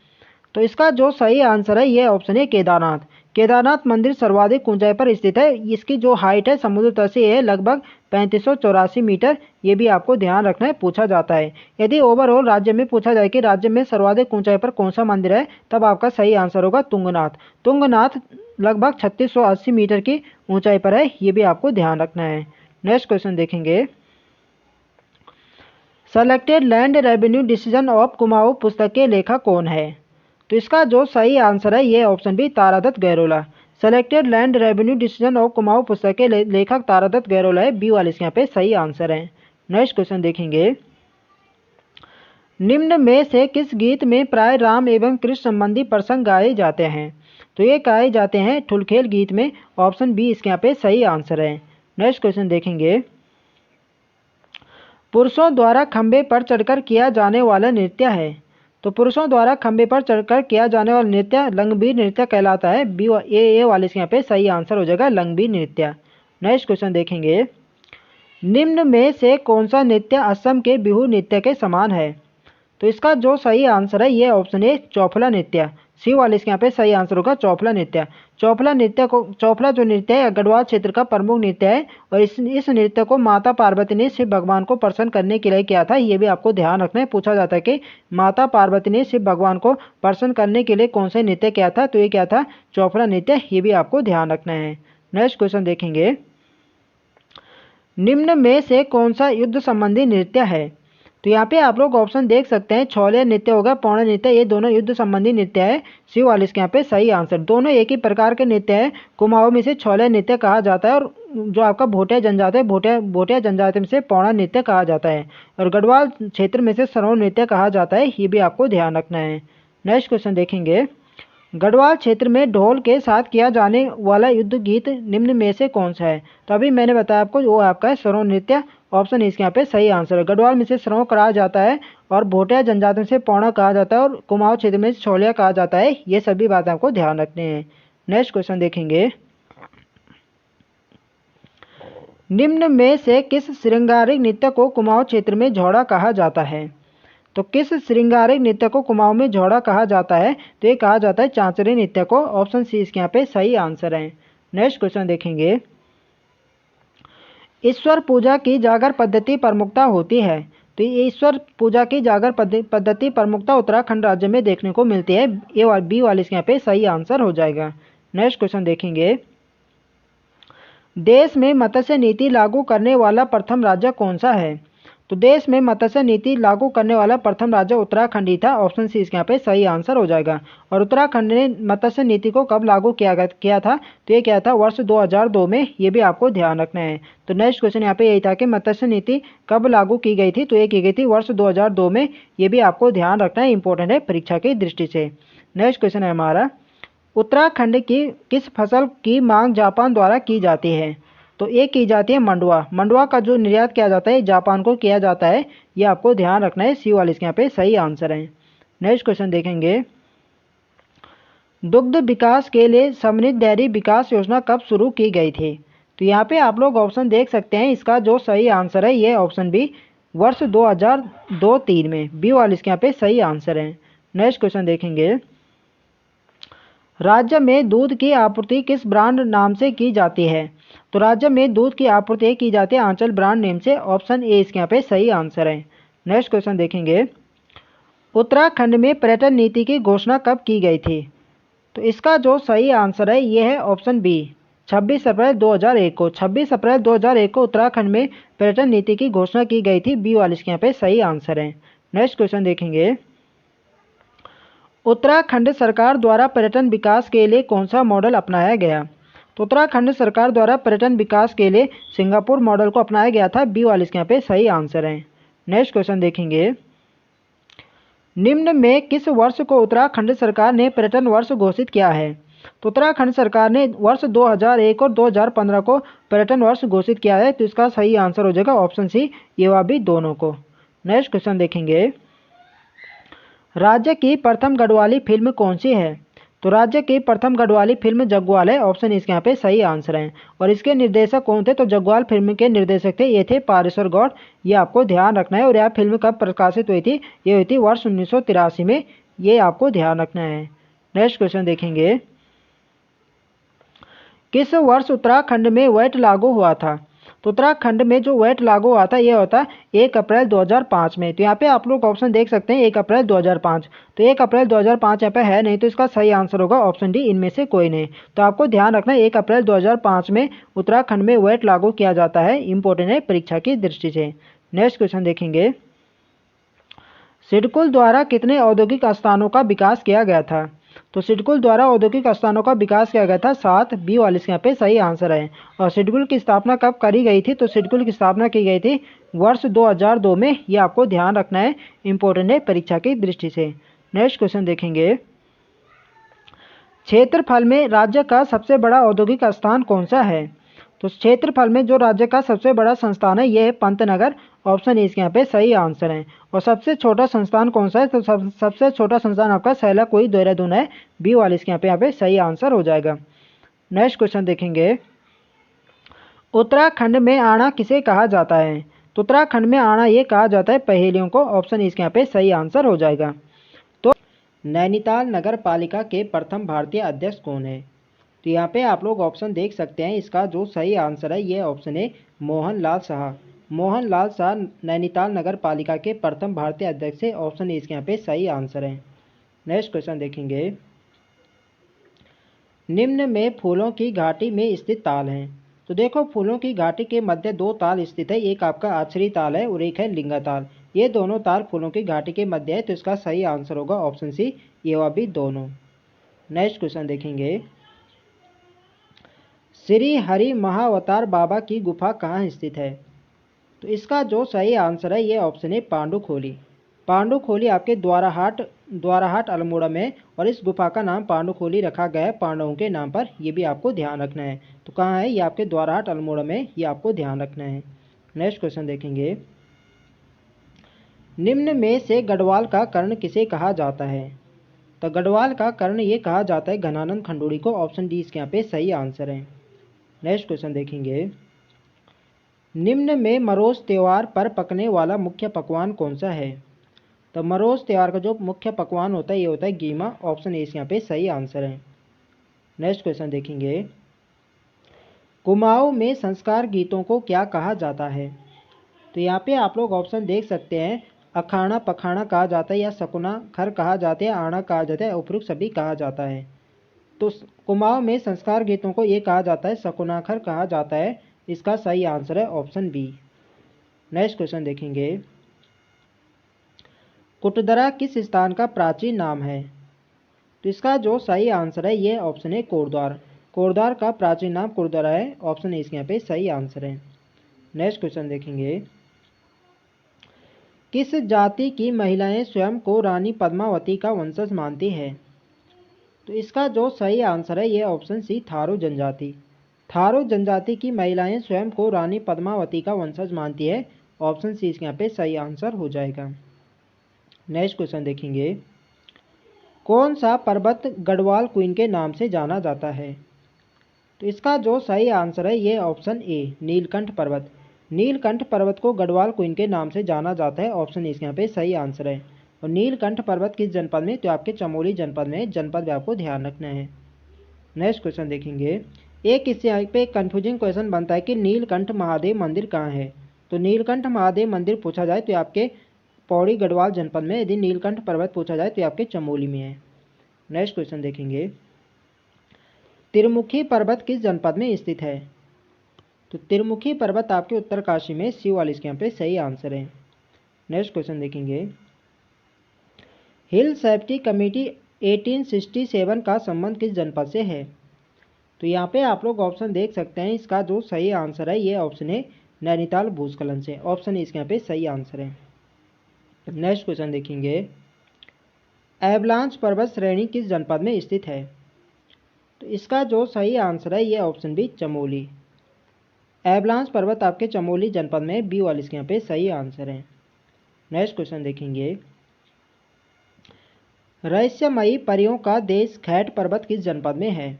A: तो इसका जो सही आंसर है ये ऑप्शन है केदारनाथ। केदारनाथ मंदिर सर्वाधिक ऊंचाई पर स्थित है। इसकी जो हाइट है समुद्र तल से है लगभग 3584 मीटर। ये भी आपको ध्यान रखना है, पूछा जाता है। यदि ओवरऑल राज्य में पूछा जाए कि राज्य में सर्वाधिक ऊंचाई पर कौन सा मंदिर है, तब आपका सही आंसर होगा तुंगनाथ। तुंगनाथ लगभग 3680 मीटर की ऊंचाई पर है। ये भी आपको ध्यान रखना है। नेक्स्ट क्वेश्चन देखेंगे, selected land revenue decision of Kumaon पुस्तक के लेखक कौन है? तो इसका जो सही आंसर है ये option B Taradatt Gairola. Selected land revenue decision of Kumaon पुस्तक के लेखक तारादत्त गैरोला है। बी वाले इसके यहाँ पे सही आंसर है। नेक्स्ट क्वेश्चन देखेंगे, निम्न में से किस गीत में प्राय राम एवं कृष्ण संबंधी प्रसंग गाए जाते हैं? तो ये गाए जाते हैं ठुलखेल गीत में। ऑप्शन बी इसके यहाँ पे सही आंसर है। नेक्स्ट क्वेश्चन देखेंगे, पुरुषों द्वारा खंबे पर चढ़कर किया जाने वाला नृत्य है। तो पुरुषों द्वारा खंबे पर चढ़कर किया जाने वाला नृत्य लंगबीर नृत्य कहलाता है। बी ए वाले इसके यहाँ पे सही आंसर हो जाएगा लंगबीर नृत्य। नेक्स्ट क्वेश्चन देखेंगे, निम्न में से कौन सा नृत्य असम के बिहू नृत्य के समान है? तो इसका जो सही आंसर है ये ऑप्शन है चौफला नृत्य। सी वाले इसके यहाँ पे सही आंसर होगा चौफला नृत्य। चौफला जो नृत्य है गढ़वाल क्षेत्र का प्रमुख नृत्य है और इस नृत्य को माता पार्वती ने शिव भगवान को प्रसन्न करने के लिए किया था। ये भी आपको ध्यान रखना है, पूछा जाता है कि माता पार्वती ने शिव भगवान को प्रसन्न करने के लिए कौन सा नृत्य किया था, तो ये क्या था, चौफला नृत्य। ये भी आपको ध्यान रखना है। नेक्स्ट क्वेश्चन देखेंगे, निम्न में से कौन सा युद्ध संबंधी नृत्य है। तो यहाँ पे आप लोग ऑप्शन देख सकते हैं, छौलिया नृत्य होगा, पौड़ा नृत्य, ये दोनों युद्ध संबंधी नृत्य है। सी वाले इसके यहाँ पे सही आंसर। दोनों एक ही प्रकार के नृत्य है। कुमाऊं में से छौलिया नृत्य कहा जाता है और जो आपका भोटिया जनजाति है, भोटिया जनजाति में से पौड़ा नृत्य कहा जाता है और गढ़वाल क्षेत्र में से सरौन नृत्य कहा जाता है। ये भी आपको ध्यान रखना है। नेक्स्ट क्वेश्चन देखेंगे, गढ़वाल क्षेत्र में ढोल के साथ किया जाने वाला युद्ध गीत निम्न में से कौन सा है। तो अभी मैंने बताया आपको, वो आपका है सरौन नृत्य। ऑप्शन इसके यहाँ पे सही आंसर है। गढ़वाल में से सरौं कहा जाता है और भोटिया जनजाति से पौड़ा कहा जाता है और कुमाऊं क्षेत्र में छौलिया कहा जाता है। ये सभी बातें आपको ध्यान रखनी है। नेक्स्ट क्वेश्चन देखेंगे, निम्न में से किस श्रृंगारिक नृत्य को कुमाऊं क्षेत्र में झौड़ा कहा जाता है। तो किस श्रृंगारिक नृत्य को कुमाऊं में झौड़ा कहा जाता है, तो ये कहा जाता है चांचरी नृत्य को। ऑप्शन सी इसके यहाँ पे सही आंसर है। नेक्स्ट क्वेश्चन देखेंगे, ईश्वर पूजा की जागर पद्धति प्रमुखता होती है। तो ये ईश्वर पूजा की जागर पद्धति प्रमुखता उत्तराखंड राज्य में देखने को मिलती है। ए और बी वाले इसके यहाँ पे सही आंसर हो जाएगा। नेक्स्ट क्वेश्चन देखेंगे, देश में मत्स्य नीति लागू करने वाला प्रथम राज्य कौन सा है। तो देश में मत्स्य नीति लागू करने वाला प्रथम राज्य उत्तराखंड ही था। ऑप्शन सी इसके यहाँ पे सही आंसर हो जाएगा। और उत्तराखंड ने मत्स्य नीति को कब लागू किया था, तो ये क्या था, वर्ष 2002 में। ये भी आपको ध्यान रखना है। तो नेक्स्ट क्वेश्चन यहाँ पे यही था कि मत्स्य नीति कब लागू की गई थी, तो ये की गई थी वर्ष 2002 में। ये भी आपको ध्यान रखना है, इंपॉर्टेंट है परीक्षा की दृष्टि से। नेक्स्ट क्वेश्चन है हमारा, उत्तराखंड की किस फसल की मांग जापान द्वारा की जाती है। तो ये की जाती है मंडुआ। मंडुआ का जो निर्यात किया जाता है जापान को किया जाता है। ये आपको ध्यान रखना है। सी वाले इसके यहाँ पे सही आंसर है। नेक्स्ट क्वेश्चन देखेंगे, दुग्ध विकास के लिए समृद्ध डेयरी विकास योजना कब शुरू की गई थी। तो यहाँ पे आप लोग ऑप्शन देख सकते हैं। इसका जो सही आंसर है ये ऑप्शन बी, वर्ष 2002-03 में। बी वाले इसके यहाँ पे सही आंसर है। नेक्स्ट क्वेश्चन देखेंगे, राज्य में दूध की आपूर्ति किस ब्रांड नाम से की जाती है। तो राज्य में दूध की आपूर्ति की जाती है आंचल ब्रांड नेम से। ऑप्शन ए इसके यहाँ पे सही आंसर है। नेक्स्ट क्वेश्चन देखेंगे, उत्तराखंड में पर्यटन नीति की घोषणा कब की गई थी। तो इसका जो सही आंसर है ये है ऑप्शन बी, 26 अप्रैल 2001 को। 26 अप्रैल 2001 को उत्तराखंड में पर्यटन नीति की घोषणा की गई थी। बी वाले इसके यहाँ पे सही आंसर है। नेक्स्ट क्वेश्चन देखेंगे, उत्तराखंड सरकार द्वारा पर्यटन विकास के लिए कौन सा मॉडल अपनाया गया। तो उत्तराखंड सरकार द्वारा पर्यटन विकास के लिए सिंगापुर मॉडल को अपनाया गया था। बी वाले इसके यहाँ पे सही आंसर है। नेक्स्ट क्वेश्चन देखेंगे, निम्न में किस वर्ष को उत्तराखंड सरकार ने पर्यटन वर्ष घोषित किया है। तो उत्तराखंड सरकार ने वर्ष 2001 और 2015 को पर्यटन वर्ष घोषित किया है। तो इसका सही आंसर हो जाएगा ऑप्शन सी, ये वा भी दोनों को। नेक्स्ट क्वेश्चन देखेंगे, राज्य की प्रथम गढ़वाली फिल्म कौन सी है। तो राज्य की प्रथम गढ़वाली फिल्म जग्वाल है। ऑप्शन इसके यहाँ पे सही आंसर है। और इसके निर्देशक कौन थे, तो जग्वाल फिल्म के निर्देशक थे, ये थे पारेश्वर गौड़। ये आपको ध्यान रखना है। और यह फिल्म कब प्रकाशित हुई थी, ये हुई थी वर्ष 1983 में। ये आपको ध्यान रखना है। नेक्स्ट क्वेश्चन देखेंगे, किस वर्ष उत्तराखंड में वैट लागू हुआ था। तो उत्तराखंड में जो वैट लागू हुआ था ये होता 1 अप्रैल 2005 में। तो यहाँ पे आप लोग ऑप्शन देख सकते हैं 1 अप्रैल 2005। तो 1 अप्रैल 2005 यहाँ पे है नहीं, तो इसका सही आंसर होगा ऑप्शन डी, इनमें से कोई नहीं। तो आपको ध्यान रखना है 1 अप्रैल 2005 में उत्तराखंड में वैट लागू किया जाता है। इंपॉर्टेंट है परीक्षा की दृष्टि से। नेक्स्ट क्वेश्चन देखेंगे, सिडकुल द्वारा कितने औद्योगिक स्थानों का विकास किया गया था। तो सिडकुल द्वारा औद्योगिक स्थानों का विकास किया गया था 7। बी वाले इसके यहाँ पे सही आंसर है। और सिडकुल की स्थापना कब करी गई थी, तो सिडकुल की स्थापना की गई थी वर्ष 2002 में। ये आपको ध्यान रखना है, इंपॉर्टेंट है परीक्षा की दृष्टि से। नेक्स्ट क्वेश्चन देखेंगे, क्षेत्रफल में राज्य का सबसे बड़ा औद्योगिक स्थान कौन सा है। तो क्षेत्रफल में जो राज्य का सबसे बड़ा संस्थान है ये है पंतनगर। ऑप्शन इसके यहाँ पे सही आंसर है। और सबसे छोटा संस्थान कौन सा है, तो सबसे छोटा संस्थान आपका सैलाकुई देहरादून है। बी वाले इसके यहाँ पे सही आंसर हो जाएगा। नेक्स्ट क्वेश्चन देखेंगे, उत्तराखंड में आना किसे कहा जाता है। तो उत्तराखंड में आना ये कहा जाता है पहेलियों को। ऑप्शन इसके यहाँ पे सही आंसर हो जाएगा। तो नैनीताल नगर पालिका के प्रथम भारतीय अध्यक्ष कौन है? तो यहाँ पे आप लोग ऑप्शन देख सकते हैं। इसका जो सही आंसर है ये ऑप्शन है मोहनलाल शाह। मोहनलाल शाह नैनीताल नगर पालिका के प्रथम भारतीय अध्यक्ष है। ऑप्शन ए इसके यहाँ पे सही आंसर है। नेक्स्ट क्वेश्चन देखेंगे। निम्न में फूलों की घाटी में स्थित ताल है। तो देखो, फूलों की घाटी के मध्य दो ताल स्थित है। एक आपका आचरी ताल है और एक है लिंगा ताल। ये दोनों ताल फूलों की घाटी के मध्य है, तो इसका सही आंसर होगा ऑप्शन सी, ये व बी दोनों। नेक्स्ट क्वेश्चन देखेंगे। श्री हरि महाअवतार बाबा की गुफा कहाँ स्थित है? तो इसका जो सही आंसर है ये ऑप्शन है पांडुखोली। पांडुखोली आपके द्वाराहाट अल्मोड़ा में, और इस गुफा का नाम पांडुखोली रखा गया है पांडवों के नाम पर। ये भी आपको ध्यान रखना है। तो कहाँ है ये? आपके द्वाराहाट अल्मोड़ा में, ये आपको ध्यान रखना है। नेक्स्ट क्वेश्चन देखेंगे। निम्न में से गढ़वाल का कर्ण किसे कहा जाता है? तो गढ़वाल का कर्ण ये कहा जाता है घनानंद खंडूड़ी को। ऑप्शन डी इसके यहाँ पे सही आंसर है। नेक्स्ट क्वेश्चन देखेंगे। निम्न में मरोज त्योहार पर पकने वाला मुख्य पकवान कौन सा है? तो मरोज त्योहार का जो मुख्य पकवान होता है ये होता है कीमा। ऑप्शन ए यहाँ पे सही आंसर है। नेक्स्ट क्वेश्चन देखेंगे। कुमाऊं में संस्कार गीतों को क्या कहा जाता है? तो यहाँ पे आप लोग ऑप्शन देख सकते हैं। अखाड़ा पखाड़ा कहा जाता है, या सकुना खर कहा जाता है, आना कहा जाता है, उपरुक्त सभी कहा जाता है। तो कुमाऊं में संस्कार गीतों को ये कहा जाता है सकुनाखर कहा जाता है। इसका सही आंसर है ऑप्शन बी। नेक्स्ट क्वेश्चन देखेंगे। कुटदरा किस स्थान का प्राचीन नाम है? तो इसका जो सही आंसर है ये ऑप्शन है कोटद्वार। कोटद्वार का प्राचीन नाम कुटदरा है। ऑप्शन इसके यहाँ पे सही आंसर है। नेक्स्ट क्वेश्चन देखेंगे। किस जाति की महिलाएं स्वयं को रानी पद्मावती का वंशज मानती है? तो इसका जो सही आंसर है ये ऑप्शन सी, थारू जनजाति। थारू जनजाति की महिलाएं स्वयं को रानी पद्मावती का वंशज मानती है। ऑप्शन सी इसके यहाँ पे सही आंसर हो जाएगा। नेक्स्ट क्वेश्चन देखेंगे। कौन सा पर्वत गढ़वाल क्वीन के नाम से जाना जाता है? तो इसका जो सही आंसर है ये ऑप्शन ए, नीलकंठ पर्वत। नीलकंठ पर्वत को गढ़वाल क्वीन के नाम से जाना जाता है। ऑप्शन इसके यहाँ पे सही आंसर है। और नीलकंठ पर्वत किस जनपद में? तो आपके चमोली जनपद में। जनपद में आपको ध्यान रखना है। नेक्स्ट क्वेश्चन देखेंगे। एक इससे यहाँ पे कंफ्यूजिंग क्वेश्चन बनता है कि नीलकंठ महादेव मंदिर कहाँ है? तो नीलकंठ महादेव मंदिर पूछा जाए तो आपके पौड़ी गढ़वाल जनपद में। यदि नीलकंठ पर्वत पूछा जाए तो आपके चमोली में है। नेक्स्ट क्वेश्चन देखेंगे। त्रिमुखी पर्वत किस जनपद में स्थित है? तो त्रिमुखी पर्वत आपके उत्तरकाशी में। शिववाल इसके यहाँ पे सही आंसर है। नेक्स्ट क्वेश्चन देखेंगे। हिल सेफ्टी कमेटी 1867 का संबंध किस जनपद से है? तो यहाँ पे आप लोग ऑप्शन देख सकते हैं। इसका जो सही आंसर है ये ऑप्शन है नैनीताल भूस्खलन से। ऑप्शन इसके यहाँ पे सही आंसर है। नेक्स्ट क्वेश्चन देखेंगे। एवलांच पर्वत श्रेणी किस जनपद में स्थित है? तो इसका जो सही आंसर है ये ऑप्शन बी, चमोली। एवलांच पर्वत आपके चमोली जनपद में। बी वाले इसके यहाँ पे सही आंसर है। नेक्स्ट क्वेश्चन देखेंगे। रहस्यमयी परियों का देश खैट पर्वत किस जनपद में है?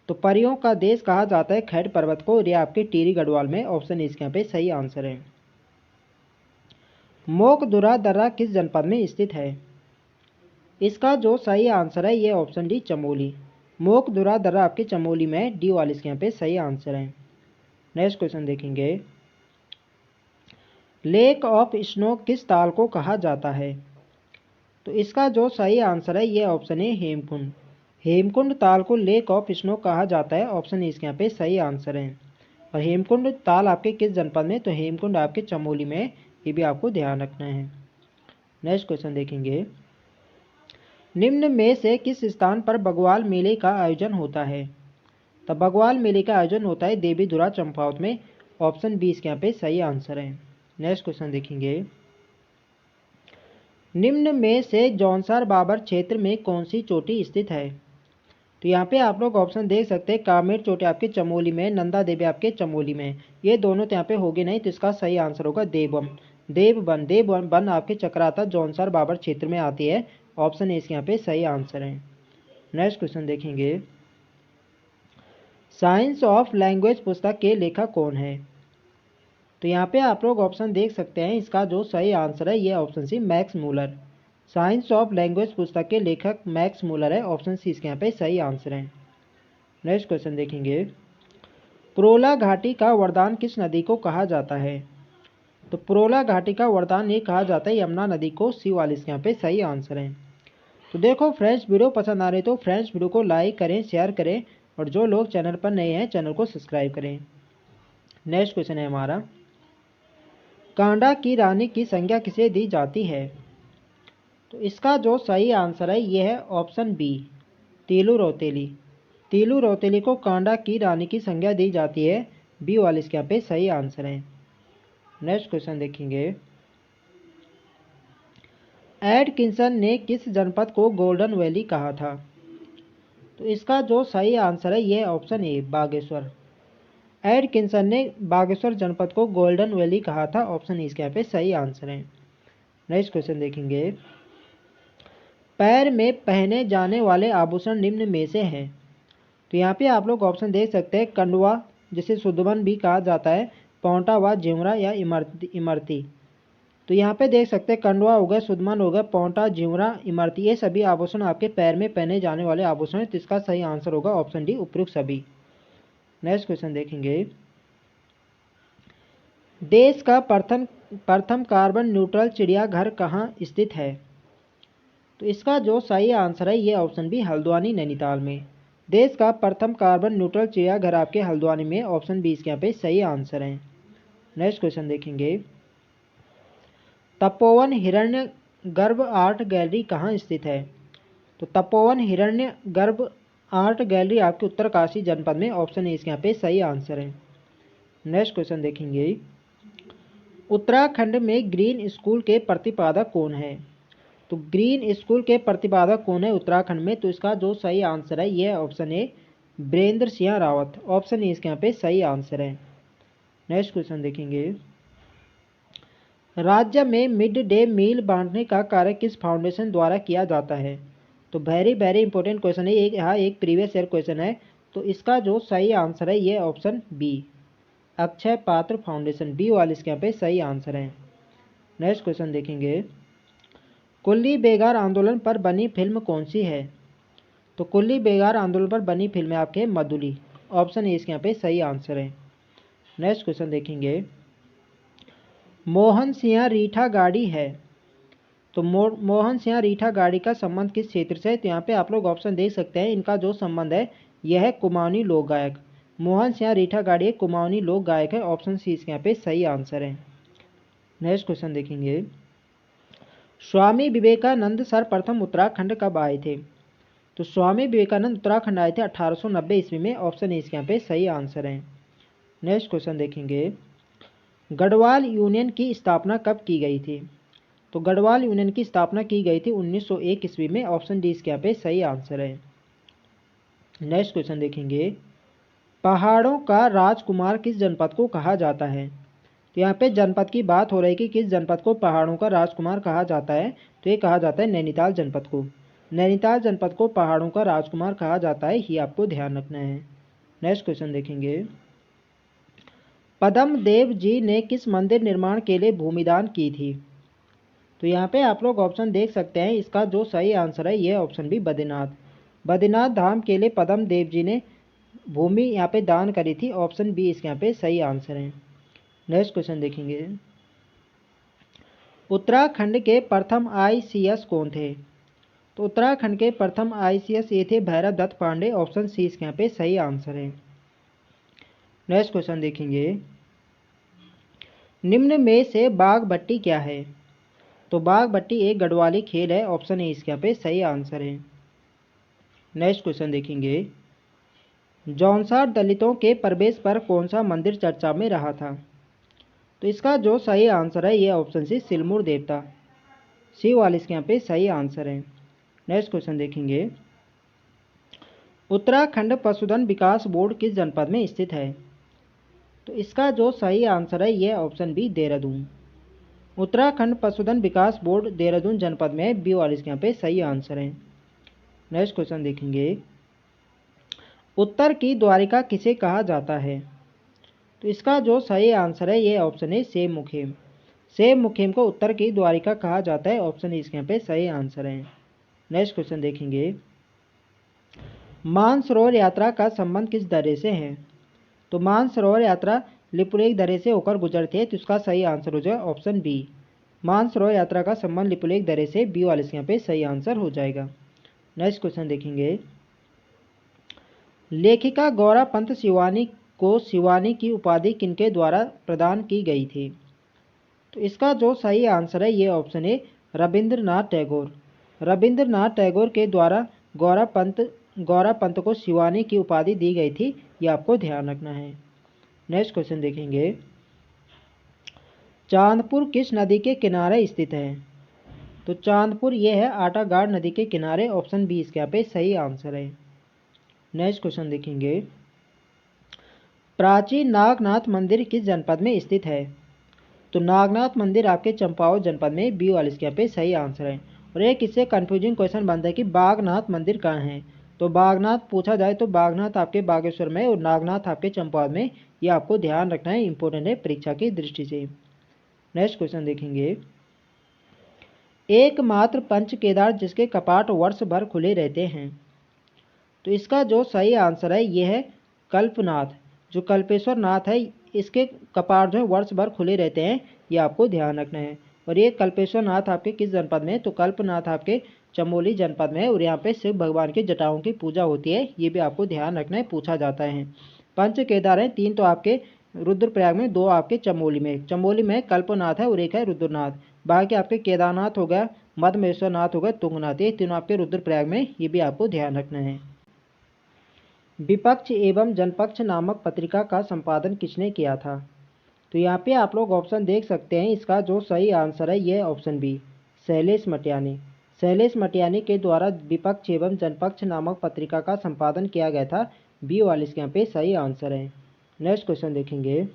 A: तो परियों का देश कहा जाता है खैट पर्वत को, और यह आपके टिहरी गढ़वाल में। ऑप्शन इसके यहाँ पे सही आंसर है। मोकदुरा दर्रा किस जनपद में स्थित है? इसका जो सही आंसर है ये ऑप्शन डी, चमोली। मोकदुरा दर्रा आपके चमोली में। डी वाले इसके यहाँ पे सही आंसर है। नेक्स्ट क्वेश्चन देखेंगे। लेक ऑफ स्नो किस ताल को कहा जाता है? तो इसका जो सही आंसर है ये ऑप्शन है हेमकुंड। हेमकुंड ताल को लेक ऑफ स्नो कहा जाता है। ऑप्शन इसके यहाँ पे सही आंसर है। और हेमकुंड ताल आपके किस जनपद में? तो हेमकुंड आपके चमोली में। ये भी आपको ध्यान रखना है। नेक्स्ट क्वेश्चन देखेंगे। निम्न में से किस स्थान पर बग्वाल मेले का आयोजन होता है? तो बग्वाल मेले का आयोजन होता है देवीधुरा चंपावत में। ऑप्शन बी इसके यहाँ पे सही आंसर है। नेक्स्ट क्वेश्चन देखेंगे। निम्न में से जौनसार बाबर क्षेत्र में कौन सी चोटी स्थित है? तो यहाँ पे आप लोग ऑप्शन देख सकते हैं। कामेर चोटी आपके चमोली में, नंदा देवी आपके चमोली में। ये दोनों तो यहाँ पे होगी नहीं, तो इसका सही आंसर होगा देवबन। देवबन आपके चक्राता जौनसार बाबर क्षेत्र में आती है। ऑप्शन इसके यहाँ पे सही आंसर है। नेक्स्ट क्वेश्चन देखेंगे। साइंस ऑफ लैंग्वेज पुस्तक के लेखक कौन है? तो यहाँ पे आप लोग ऑप्शन देख सकते हैं। इसका जो सही आंसर है ये option C, Max Muller. Science of language पुस्तक के लेखक मैक्स मूलर है। ऑप्शन सी इसके यहाँ पे सही आंसर है। नेक्स्ट क्वेश्चन देखेंगे, प्रोला घाटी का वरदान किस नदी को कहा जाता है? तो प्रोला घाटी का वरदान ये कहा जाता है यमुना नदी को। सी वाले इसके यहाँ पे सही आंसर है। तो देखो फ्रेंड्स, वीडियो पसंद आ रही तो फ्रेंड्स वीडियो को लाइक करें, शेयर करें और जो लोग चैनल पर नए हैं चैनल को सब्सक्राइब करें। नेक्स्ट क्वेश्चन है हमारा, कांडा की रानी की संज्ञा किसे दी जाती है? तो इसका जो सही आंसर है ये है ऑप्शन बी, तीलू रौतेली। तीलू रौतेली को कांडा की रानी की संज्ञा दी जाती है। बी वाले इसके यहाँ पे सही आंसर है। नेक्स्ट क्वेश्चन देखेंगे, एडकिंसन ने किस जनपद को गोल्डन वैली कहा था? तो इसका जो सही आंसर है ये ऑप्शन ए, बागेश्वर। एडकिंसन ने बागेश्वर जनपद को गोल्डन वैली कहा था। ऑप्शन इसके यहाँ पे सही आंसर है। नेक्स्ट क्वेश्चन देखेंगे, पैर में पहने जाने वाले आभूषण निम्न में से हैं। तो यहाँ पे आप लोग ऑप्शन देख सकते हैं, कंडवा जिसे सुदबन भी कहा जाता है, पौंटा व झिमरा या इमरती। तो यहाँ पे देख सकते हैं कंडवा हो गया, सुदमन हो गया, पौंटा, झिमरा, इमरती, ये सभी आभूषण आपके पैर में पहने जाने वाले आभूषण है। तो इसका सही आंसर होगा ऑप्शन डी, उपयुक्त सभी। नेक्स्ट क्वेश्चन देखेंगे, देश का प्रथम कार्बन न्यूट्रल चिड़ियाघर कहाँ स्थित है? तो इसका जो सही आंसर है ये ऑप्शन बी, हल्द्वानी नैनीताल में। देश का प्रथम कार्बन न्यूट्रल चिड़ियाघर आपके हल्द्वानी में। ऑप्शन बी इसके यहाँ पे सही आंसर है। नेक्स्ट क्वेश्चन देखेंगे, तपोवन हिरण्य गर्भ आर्ट गैलरी कहाँ स्थित है? तो तपोवन हिरण्य गर्भ आर्ट गैलरी आपके उत्तरकाशी जनपद में। ऑप्शन ए इसके यहाँ पे सही आंसर है। नेक्स्ट क्वेश्चन देखेंगे, उत्तराखंड में ग्रीन स्कूल के प्रतिपादक कौन है? तो ग्रीन स्कूल के प्रतिपादक कौन है उत्तराखंड में? तो इसका जो सही आंसर है यह option A, Birendra Singh Rawat. Option A इसके यहाँ पे सही आंसर है। नेक्स्ट क्वेश्चन देखेंगे, राज्य में मिड डे मील बांटने का कार्य किस फाउंडेशन द्वारा किया जाता है? तो वेरी वेरी इंपॉर्टेंट क्वेश्चन है, यहाँ एक प्रीवियस ईयर क्वेश्चन है। तो इसका जो सही आंसर है ये ऑप्शन बी, अक्षय पात्र फाउंडेशन। बी वाले इसके यहाँ पे सही आंसर है। नेक्स्ट क्वेश्चन देखेंगे, कुल्ली बेगार आंदोलन पर बनी फिल्म कौन सी है? तो कुल्ली बेगार आंदोलन पर बनी फिल्म है आपके मधुली। ऑप्शन ए इसके यहाँ पे सही आंसर है। नेक्स्ट क्वेश्चन देखेंगे, मोहन सिंह रीठा गाड़ी है। तो मोहन सिंह रीठा गाड़ी का संबंध किस क्षेत्र से है? तो यहाँ पे आप लोग ऑप्शन देख सकते हैं, इनका जो संबंध है यह है कुमाऊनी लोक गायक। मोहन सिंह रीठा गाड़ी एक कुमाऊनी लोक गायक है। ऑप्शन सी इसके यहाँ पे सही आंसर है। नेक्स्ट क्वेश्चन देखेंगे, स्वामी विवेकानंद सर्वप्रथम उत्तराखंड कब आए थे? तो स्वामी विवेकानंद उत्तराखंड आए थे 1890 ईस्वी में। ऑप्शन ए इसके यहाँ पे सही आंसर है। नेक्स्ट क्वेश्चन देखेंगे, गढ़वाल यूनियन की स्थापना कब की गई थी? तो गढ़वाल यूनियन की स्थापना की गई थी 1901 ईस्वी में। ऑप्शन डी इसके यहाँ पे सही आंसर है। नेक्स्ट क्वेश्चन देखेंगे, पहाड़ों का राजकुमार किस जनपद को कहा जाता है? तो यहाँ पे जनपद की बात हो रही है कि किस जनपद को पहाड़ों का राजकुमार कहा जाता है। तो ये कहा जाता है नैनीताल जनपद को। नैनीताल जनपद को पहाड़ों का राजकुमार कहा जाता है, ये आपको ध्यान रखना है। नेक्स्ट क्वेश्चन देखेंगे, पद्म देव जी ने किस मंदिर निर्माण के लिए भूमिदान की थी? तो यहाँ पे आप लोग ऑप्शन देख सकते हैं, इसका जो सही आंसर है ये ऑप्शन भी, बद्रीनाथ। बद्रीनाथ धाम के लिए पद्म देव जी ने भूमि यहाँ पे दान करी थी। ऑप्शन बी इसके यहाँ पे सही आंसर है। नेक्स्ट क्वेश्चन देखेंगे, उत्तराखंड के प्रथम ICS कौन थे? तो उत्तराखंड के प्रथम ICS ये थे भैरव दत्त पांडे। ऑप्शन सी इसके यहाँ पे सही आंसर है। नेक्स्ट क्वेश्चन देखेंगे, निम्न में से बाघ बट्टी क्या है? तो बाघ बट्टी एक गढ़वाली खेल है। ऑप्शन ए इसके यहाँ पे सही आंसर है। नेक्स्ट क्वेश्चन देखेंगे, जौनसार दलितों के प्रवेश पर कौन सा मंदिर चर्चा में रहा था? तो इसका जो सही आंसर है ये ऑप्शन सी, सिलमुर देवता। सी वाले इसके यहाँ पे सही आंसर है। नेक्स्ट क्वेश्चन देखेंगे, उत्तराखंड पशुधन विकास बोर्ड किस जनपद में स्थित है? तो इसका जो सही आंसर है ये ऑप्शन बी, देहरादून। उत्तराखंड पशुधन विकास बोर्ड देहरादून जनपद में है। बी वाले इसके यहाँ पे सही आंसर है। नेक्स्ट क्वेश्चन देखेंगे, उत्तर की द्वारिका किसे कहा जाता है? तो इसका जो सही आंसर है ये ऑप्शन है, सेमुखे। सेब मुखिम को उत्तर की द्वारिका कहा जाता है, ऑप्शन ए इसके यहाँ पे सही आंसर है। नेक्स्ट क्वेश्चन देखेंगे, मानसरोवर यात्रा का संबंध किस दर्रे से है? तो मानसरोवर यात्रा लिपुलेख दर्रे से होकर गुजरती है, तो इसका सही आंसर हो जाएगा ऑप्शन बी। मानसरोवर यात्रा का संबंध लिपुलेख दर्रे से, बी वाले इसके यहाँ पे सही आंसर हो जाएगा। नेक्स्ट क्वेश्चन देखेंगे, लेखिका गौरा पंत शिवानी को शिवानी की उपाधि किनके द्वारा प्रदान की गई थी? तो इसका जो सही आंसर है ये ऑप्शन है रविंद्रनाथ टैगोर। रविंद्रनाथ टैगोर के द्वारा गौरा पंत को शिवानी की उपाधि दी गई थी, ये आपको ध्यान रखना है। नेक्स्ट क्वेश्चन देखेंगे, चांदपुर किस नदी के किनारे स्थित है? तो चांदपुर ये है आटागाड़ नदी के किनारे, ऑप्शन बी इसके यहाँ पे सही आंसर है। नेक्स्ट क्वेश्चन देखेंगे, प्राचीन नागनाथ मंदिर किस जनपद में स्थित है? तो नागनाथ मंदिर आपके चंपावत जनपद में, बी वाले इसके यहाँ पे सही आंसर है। और एक इससे कंफ्यूजिंग क्वेश्चन बनता है कि बागनाथ मंदिर कहाँ है? तो बागनाथ पूछा जाए तो बागनाथ आपके बागेश्वर में और नागनाथ आपके चंपावत में, ये आपको ध्यान रखना है, इंपॉर्टेंट है परीक्षा की दृष्टि से। नेक्स्ट क्वेश्चन देखेंगे, एकमात्र पंच केदार जिसके कपाट वर्ष भर खुले रहते हैं? तो इसका जो सही आंसर है ये है कल्पनाथ। जो कल्पेश्वर नाथ है इसके कपाट जो है वर्ष भर खुले रहते हैं, ये आपको ध्यान रखना है। और ये कल्पेश्वर नाथ आपके किस जनपद में है? तो कल्पनाथ आपके चमोली जनपद में है, और यहाँ पे शिव भगवान की जटाओं की पूजा होती है, ये भी आपको ध्यान रखना है, पूछा जाता है। पंच केदार हैं, 3 तो आपके रुद्रप्रयाग में, 2 आपके चमोली में। चमोली में कल्पनाथ है और एक है रुद्रनाथ। बाकी आपके केदारनाथ हो गया, मधमेश्वरनाथ हो गया, तुंगनाथ, ये तीनों आपके रुद्रप्रयाग में, ये भी आपको ध्यान रखना है। विपक्ष एवं जनपक्ष नामक पत्रिका का संपादन किसने किया था? तो यहाँ पे आप लोग ऑप्शन देख सकते हैं, इसका जो सही आंसर है ये ऑप्शन बी, शैलेश मटियानी। शैलेश मटियानी के द्वारा विपक्ष एवं जनपक्ष नामक पत्रिका का संपादन किया गया था, बी वाले इसके यहाँ पे सही आंसर है। नेक्स्ट क्वेश्चन देखेंगे,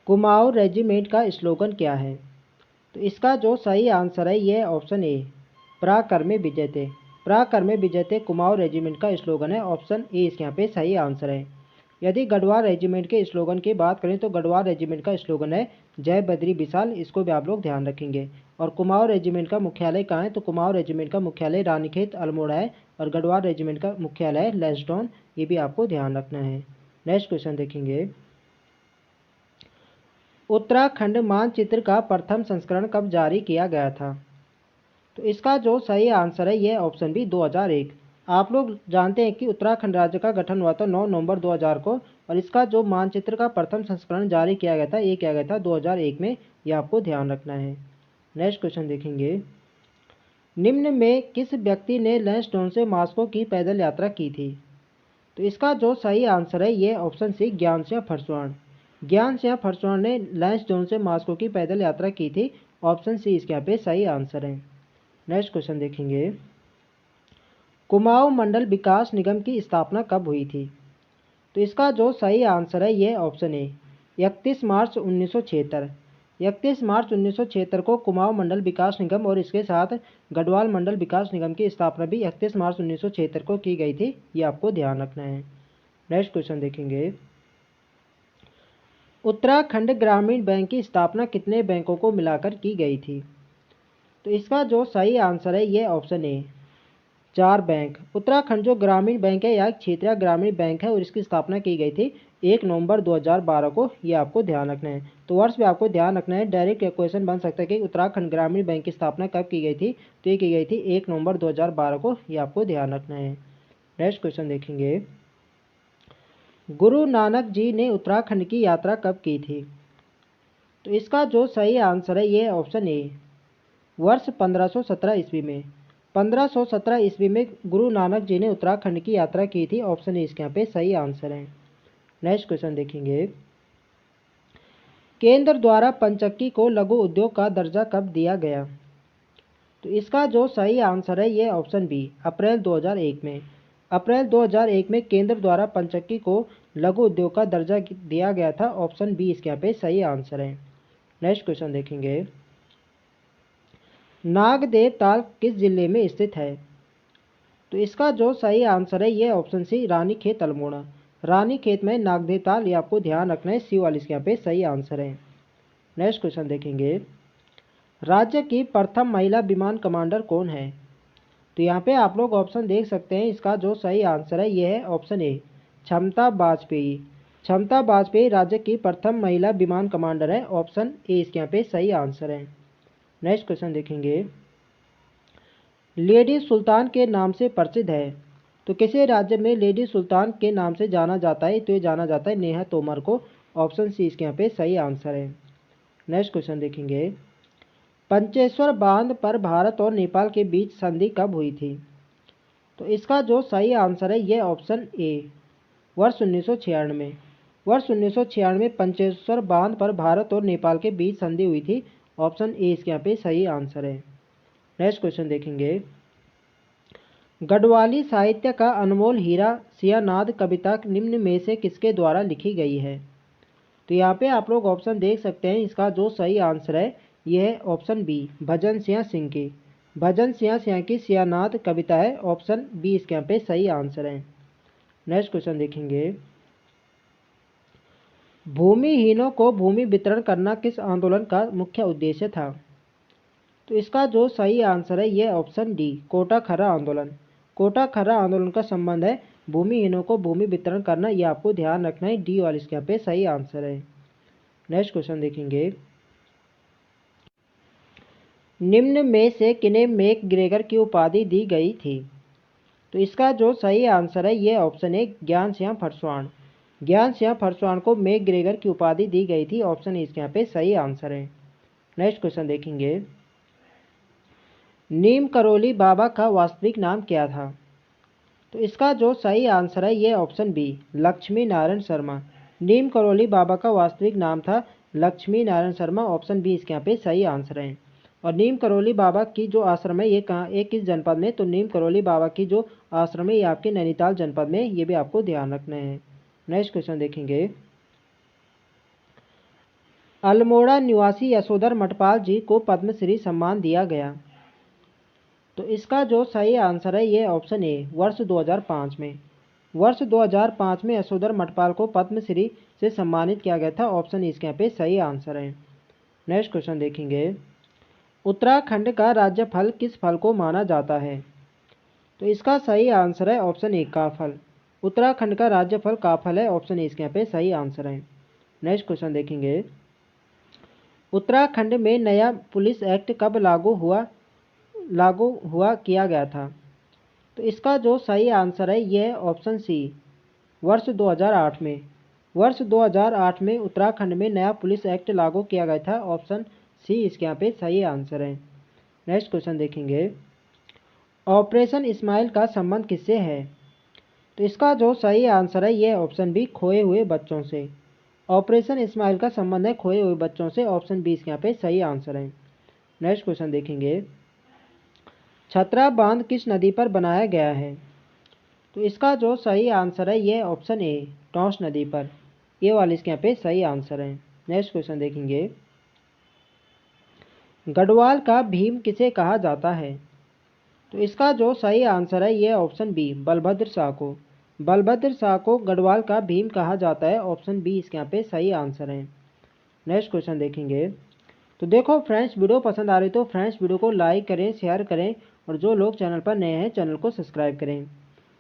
A: कुमाऊं रेजिमेंट का स्लोगन क्या है? तो इसका जो सही आंसर है ये ऑप्शन ए, पराक्रमे विजयते। पराक्रमे विजयते कुमाऊं रेजिमेंट का स्लोगन है, ऑप्शन ए इसके यहाँ पे सही आंसर है। यदि गढ़वाल रेजिमेंट के स्लोगन की बात करें तो गढ़वाल रेजिमेंट का स्लोगन है जय बद्री विशाल, इसको भी आप लोग ध्यान रखेंगे। और कुमाऊं रेजिमेंट का मुख्यालय कहाँ है? तो कुमाऊं रेजिमेंट का मुख्यालय रानीखेत अल्मोड़ा है, और गढ़वाल रेजिमेंट का मुख्यालय है लैंसडाउन, ये भी आपको ध्यान रखना है। नेक्स्ट क्वेश्चन देखेंगे, उत्तराखंड मानचित्र का प्रथम संस्करण कब जारी किया गया था? तो इसका जो सही आंसर है ये ऑप्शन बी, 2001। आप लोग जानते हैं कि उत्तराखंड राज्य का गठन हुआ था 9 नवंबर 2000 को, और इसका जो मानचित्र का प्रथम संस्करण जारी किया गया था ये किया गया था 2001 में, ये आपको ध्यान रखना है। नेक्स्ट क्वेश्चन देखेंगे, निम्न में किस व्यक्ति ने लैंसडाउन से मॉस्को की पैदल यात्रा की थी? तो इसका जो सही आंसर है ये ऑप्शन सी, ज्ञान सिंह फरसवाण। ज्ञान सिंह फरसवाण ने लैंसडाउन से मॉस्को की पैदल यात्रा की थी, ऑप्शन सी इसके यहाँ पे सही आंसर है। नेक्स्ट क्वेश्चन देखेंगे, कुमाऊं मंडल विकास निगम की स्थापना कब हुई थी? तो इसका जो सही आंसर है ये ऑप्शन ए, 31 मार्च 1976। 31 मार्च 1976 को कुमाऊं मंडल विकास निगम और इसके साथ गढ़वाल मंडल विकास निगम की स्थापना भी 31 मार्च 1976 को की गई थी, ये आपको ध्यान रखना है। नेक्स्ट क्वेश्चन देखेंगे, उत्तराखंड ग्रामीण बैंक की स्थापना कितने बैंकों को मिलाकर की गई थी? तो इसका जो सही आंसर है ये ऑप्शन ए, 4 बैंक। उत्तराखंड जो ग्रामीण बैंक है यह क्षेत्रीय ग्रामीण बैंक है, और इसकी स्थापना की गई थी 1 नवंबर 2012 को, ये आपको ध्यान रखना है। तो वर्ष भी आपको ध्यान रखना है, डायरेक्ट क्वेश्चन बन सकता है कि उत्तराखंड ग्रामीण बैंक की स्थापना कब की गई थी? तो ये की गई थी 1 नवंबर 2012 को, ये आपको ध्यान रखना है। नेक्स्ट क्वेश्चन देखेंगे, गुरु नानक जी ने उत्तराखंड की यात्रा कब की थी? तो इसका जो सही आंसर है ये ऑप्शन ए, वर्ष 1517 ईस्वी में। 1517 ईस्वी में गुरु नानक जी ने उत्तराखंड की यात्रा की थी, ऑप्शन ए इसके यहाँ पे सही आंसर है। नेक्स्ट क्वेश्चन देखेंगे, केंद्र द्वारा पंचक्की को लघु उद्योग का दर्जा कब दिया गया? तो इसका जो सही आंसर है ये ऑप्शन बी, अप्रैल 2001 में। अप्रैल 2001 में केंद्र द्वारा पंचक्की को लघु उद्योग का दर्जा दिया गया था, ऑप्शन बी इसके यहाँ पे सही आंसर है। नेक्स्ट क्वेश्चन देखेंगे, नागदेव ताल किस जिले में स्थित है? तो इसका जो सही आंसर है ये ऑप्शन सी, रानीखेत अल्मोड़ा। रानीखेत में नागदेव ताल, ये आपको ध्यान रखना है, सी वाली इसके यहाँ पे सही आंसर है। नेक्स्ट क्वेश्चन देखेंगे, राज्य की प्रथम महिला विमान कमांडर कौन है? तो यहाँ पे आप लोग ऑप्शन देख सकते हैं। इसका जो सही आंसर है ये है ऑप्शन ए, क्षमता वाजपेयी। क्षमता वाजपेयी राज्य की प्रथम महिला विमान कमांडर है। ऑप्शन ए इसके यहाँ पे सही आंसर है। नेक्स्ट क्वेश्चन देखेंगे, लेडी सुल्तान के नाम से प्रसिद्ध है। तो किसी राज्य में लेडी सुल्तान के नाम से जाना जाता है? तो ये जाना जाता है नेहा तोमर को। ऑप्शन सी इसके यहाँ पे सही आंसर है। नेक्स्ट क्वेश्चन देखेंगे, पंचेश्वर बांध पर भारत और नेपाल के बीच संधि कब हुई थी? तो इसका जो सही आंसर है ये ऑप्शन ए, वर्ष 1996। वर्ष 1996 में पंचेश्वर बांध पर भारत और नेपाल के बीच संधि हुई थी। ऑप्शन ए इसके यहाँ पे सही आंसर है। नेक्स्ट क्वेश्चन देखेंगे, गढ़वाली साहित्य का अनमोल हीरा सियानाद कविता निम्न में से किसके द्वारा लिखी गई है? तो यहाँ पे आप लोग ऑप्शन देख सकते हैं। इसका जो सही आंसर है यह है ऑप्शन बी, भजन सिंह की। भजन सिंह की सियानाद कविता है। ऑप्शन बी इसके यहाँ पे सही आंसर है। नेक्स्ट क्वेश्चन देखेंगे, भूमिहीनों को भूमि वितरण करना किस आंदोलन का मुख्य उद्देश्य था? तो इसका जो सही आंसर है यह ऑप्शन डी, कोटा खर्रा आंदोलन। कोटा खर्रा आंदोलन का संबंध है भूमिहीनों को भूमि वितरण करना। यह आपको ध्यान रखना है। डी वाले इसके यहाँ पे सही आंसर है। नेक्स्ट क्वेश्चन देखेंगे, निम्न में से किन्हें मैक ग्रेगर की उपाधि दी गई थी? तो इसका जो सही आंसर है ये ऑप्शन है, ज्ञान सिंह फरसवाण। ज्ञान सिंह फरसवाण को मैक ग्रेगर की उपाधि दी गई थी। ऑप्शन इसके यहाँ पे सही आंसर है। नेक्स्ट क्वेश्चन देखेंगे, नीम करोली बाबा का वास्तविक नाम क्या था? तो इसका जो सही आंसर है ये ऑप्शन बी, लक्ष्मी नारायण शर्मा। नीम करोली बाबा का वास्तविक नाम था लक्ष्मी नारायण शर्मा। ऑप्शन बी इसके यहाँ पे सही आंसर है। और नीम करोली बाबा की जो आश्रम है ये कहाँ, एक किस जनपद में? तो नीम करोली बाबा की जो आश्रम है ये आपके नैनीताल जनपद में। ये भी आपको ध्यान रखना है। नेक्स्ट क्वेश्चन देखेंगे, अल्मोड़ा निवासी यशोधर मठपाल जी को पद्मश्री सम्मान दिया गया। तो इसका जो सही आंसर है ये ऑप्शन ए, वर्ष 2005 में। वर्ष 2005 में यशोधर मठपाल को पद्मश्री से सम्मानित किया गया था। ऑप्शन इसके यहाँ पे सही आंसर है। नेक्स्ट क्वेश्चन देखेंगे, उत्तराखंड का राज्य फल किस फल को माना जाता है? तो इसका सही आंसर है ऑप्शन ए, काफल। उत्तराखंड का राज्य फल काफल है। ऑप्शन इसके यहाँ पे सही आंसर है। नेक्स्ट क्वेश्चन देखेंगे, उत्तराखंड में नया पुलिस एक्ट कब लागू हुआ किया गया था? तो इसका जो सही आंसर है यह ऑप्शन सी, वर्ष 2008 में। वर्ष 2008 में उत्तराखंड में नया पुलिस एक्ट लागू किया गया था। ऑप्शन सी इसके यहाँ पे सही आंसर है। नेक्स्ट क्वेश्चन देखेंगे, ऑपरेशन इस्माइल का संबंध किससे है? तो इसका जो सही आंसर है यह ऑप्शन बी, खोए हुए बच्चों से। ऑपरेशन इस्माइल का संबंध है खोए हुए बच्चों से। ऑप्शन बी इसके यहाँ पे सही आंसर है। नेक्स्ट क्वेश्चन देखेंगे, छतरा बांध किस नदी पर बनाया गया है? तो इसका जो सही आंसर है यह ऑप्शन ए, टॉस नदी पर। ये वाले इसके यहाँ पे सही आंसर है। नेक्स्ट क्वेश्चन देखेंगे, गढ़वाल का भीम किसे कहा जाता है? तो इसका जो सही आंसर है यह ऑप्शन बी, बलभद्र शाह को। बलभद्र शाह को गढ़वाल का भीम कहा जाता है। ऑप्शन बी इसके यहाँ पे सही आंसर है। नेक्स्ट क्वेश्चन देखेंगे, तो देखो फ्रेंड्स, वीडियो पसंद आ रही तो फ्रेंड्स वीडियो को लाइक करें, शेयर करें और जो लोग चैनल पर नए हैं चैनल को सब्सक्राइब करें।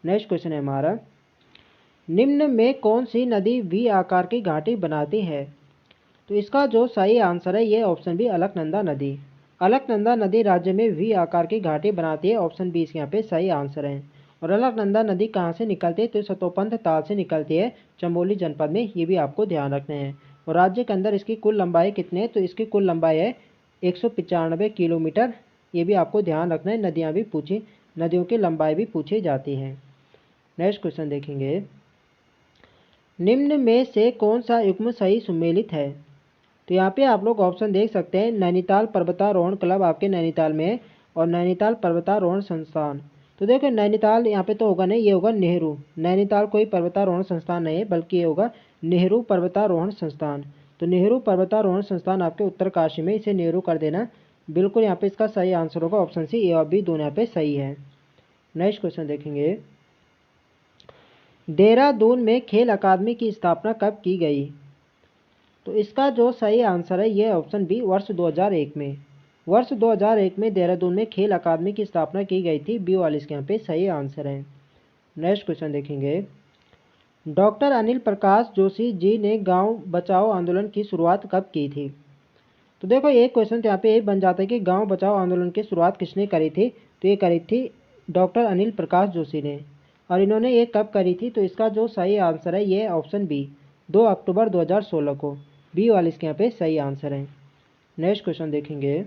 A: नेक्स्ट क्वेश्चन है हमारा, निम्न में कौन सी नदी वी आकार की घाटी बनाती है? तो इसका जो सही आंसर है ये ऑप्शन बी, अलकनंदा नदी। अलकनंदा नदी राज्य में वी आकार की घाटी बनाती है। ऑप्शन बी इसके यहाँ पे सही आंसर है। और अलकनंदा नदी कहाँ से निकलती है? तो सतोपंथ ताल से निकलती है, चमोली जनपद में। ये भी आपको ध्यान रखना है। और राज्य के अंदर इसकी कुल लंबाई कितनी है? तो इसकी कुल लंबाई है 195 किलोमीटर। ये भी आपको ध्यान रखना है। नदियों की लंबाई भी पूछी जाती है। नेक्स्ट क्वेश्चन देखेंगे, निम्न में से कौन सा युग्म सही सुमेलित है? तो यहाँ पे आप लोग ऑप्शन देख सकते हैं, नैनीताल पर्वतारोहण क्लब आपके नैनीताल में है और नैनीताल पर्वतारोहण संस्थान। तो देखो नैनीताल यहाँ पे तो होगा नहीं, ये होगा नेहरू। नैनीताल कोई पर्वतारोहण संस्थान नहीं है बल्कि ये होगा नेहरू पर्वतारोहण संस्थान। तो नेहरू पर्वतारोहण संस्थान आपके उत्तरकाशी में, इसे नेहरू कर देना। बिल्कुल यहाँ पे इसका सही आंसर होगा ऑप्शन सी, ए और बी दोनों यहाँ पे सही है। नेक्स्ट क्वेश्चन देखेंगे, देहरादून में खेल अकादमी की स्थापना कब की गई? तो इसका जो सही आंसर है ये ऑप्शन बी वर्ष 2001 में। वर्ष 2001 में देहरादून में खेल अकादमी की स्थापना की गई थी। बी वाले इसके यहाँ पे सही आंसर है। नेक्स्ट क्वेश्चन देखेंगे, डॉक्टर अनिल प्रकाश जोशी जी ने गांव बचाओ आंदोलन की शुरुआत कब की थी? तो देखो एक क्वेश्चन तो यहाँ पे ये बन जाता है कि गांव बचाओ आंदोलन की शुरुआत किसने करी थी? तो ये करी थी डॉक्टर अनिल प्रकाश जोशी ने। और इन्होंने ये कब करी थी? तो इसका जो सही आंसर है ये ऑप्शन बी 2 अक्टूबर 2016 को। बी वाले इसके यहाँ पे सही आंसर है। नेक्स्ट क्वेश्चन देखेंगे,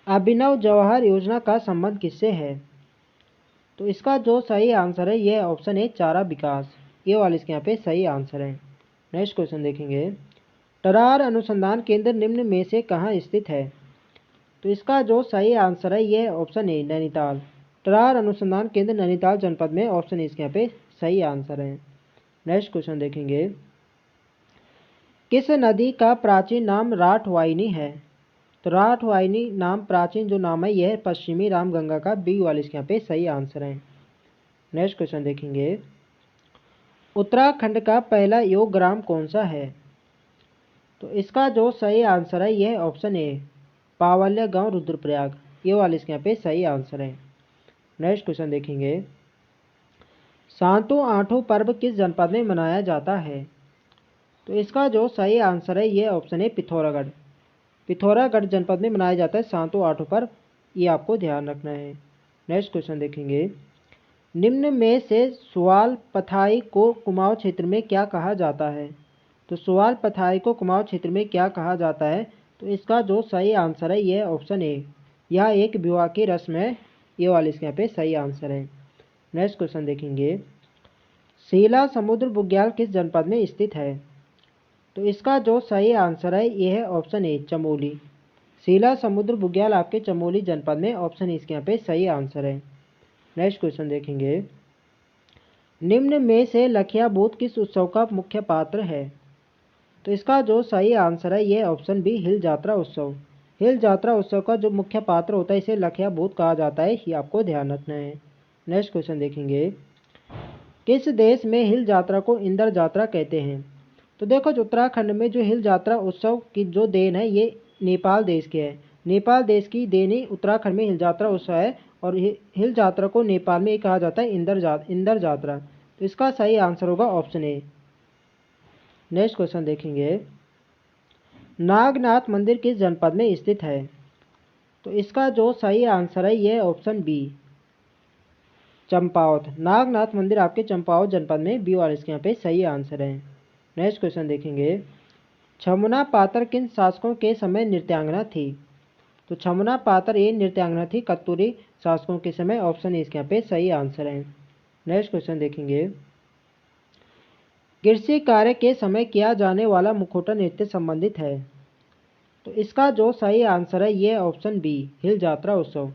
A: अभिनव जवाहर योजना का संबंध किससे है? तो इसका जो सही आंसर है ये ऑप्शन है चारा विकास। ये वाले इसके यहाँ पे सही आंसर है। नेक्स्ट क्वेश्चन देखेंगे, टरार अनुसंधान केंद्र निम्न में से कहाँ स्थित है? तो इसका जो सही आंसर है ये ऑप्शन है नैनीताल। टरार अनुसंधान केंद्र नैनीताल जनपद में, ऑप्शन इसके यहाँ पे सही आंसर है। नेक्स्ट क्वेश्चन देखेंगे, किस नदी का प्राचीन नाम राठवाहिनी है? तो राठवाहिनी नाम प्राचीन जो नाम है यह पश्चिमी रामगंगा का। बी वाले इसके यहाँ पे सही आंसर है। नेक्स्ट क्वेश्चन देखेंगे, उत्तराखंड का पहला योग ग्राम कौन सा है? तो इसका जो सही आंसर है यह ऑप्शन ए पावल्या गांव रुद्रप्रयाग। ये वाले इसके यहाँ पे सही आंसर है। नेक्स्ट क्वेश्चन देखेंगे, सातों आठों पर्व किस जनपद में मनाया जाता है? तो इसका जो सही आंसर है ये ऑप्शन है पिथौरागढ़। पिथौरागढ़ जनपद में मनाया जाता है सातों आठों पर्व। ये आपको ध्यान रखना है। नेक्स्ट क्वेश्चन देखेंगे, निम्न में से सुवाल पथाई को कुमाऊं क्षेत्र में क्या कहा जाता है? तो सुवाल पथाई को कुमाऊं क्षेत्र में क्या कहा जाता है? तो इसका जो सही आंसर है यह ऑप्शन ए यह एक विवाह की रस्म है। ये वाले इसके यहाँ पे सही आंसर है। नेक्स्ट क्वेश्चन देखेंगे, शीला समुद्र बुग्याल किस जनपद में स्थित है? तो इसका जो सही आंसर है यह है ऑप्शन ए चमोली। शीला समुद्र बुग्याल आपके चमोली जनपद में, ऑप्शन इसके यहाँ पे सही आंसर है। नेक्स्ट क्वेश्चन देखेंगे, निम्न में से लखिया बूथ किस उत्सव का मुख्य पात्र है? तो इसका जो सही आंसर है ये ऑप्शन बी हिल जात्रा उत्सव। हिल जात्रा उत्सव का जो मुख्य पात्र होता है इसे लखिया बूथ कहा जाता है। ये आपको ध्यान रखना है। नेक्स्ट क्वेश्चन देखेंगे, किस देश में हिल जात्रा को इंदर जात्रा कहते हैं? तो देखो जो उत्तराखंड में जो हिल जात्रा उत्सव की जो देन है ये नेपाल देश की है। नेपाल देश की देन ही उत्तराखंड में हिल जात्रा उत्सव है। और हिल जात्रा को नेपाल में कहा जाता है इंदर जात्रा। तो इसका सही आंसर होगा ऑप्शन ए। नेक्स्ट क्वेश्चन देखेंगे, नागनाथ मंदिर किस जनपद में स्थित है? तो इसका जो सही आंसर है यह ऑप्शन बी चंपावत। नागनाथ मंदिर आपके चंपावत जनपद में। बी वाले इसके यहाँ पे सही आंसर है। नेक्स्ट क्वेश्चन देखेंगे, छमुना पात्र किन शासकों के समय नृत्यांगना थी? तो छमुना पात्र ये नृत्यांगना थी कत्तूरी शासकों के समय। ऑप्शन इसके यहाँ पे सही आंसर है। नेक्स्ट क्वेश्चन देखेंगे, कृषि कार्य के समय किया जाने वाला मुखौटा नृत्य संबंधित है? तो इसका जो सही आंसर है ये ऑप्शन बी हिल जात्रा उत्सव।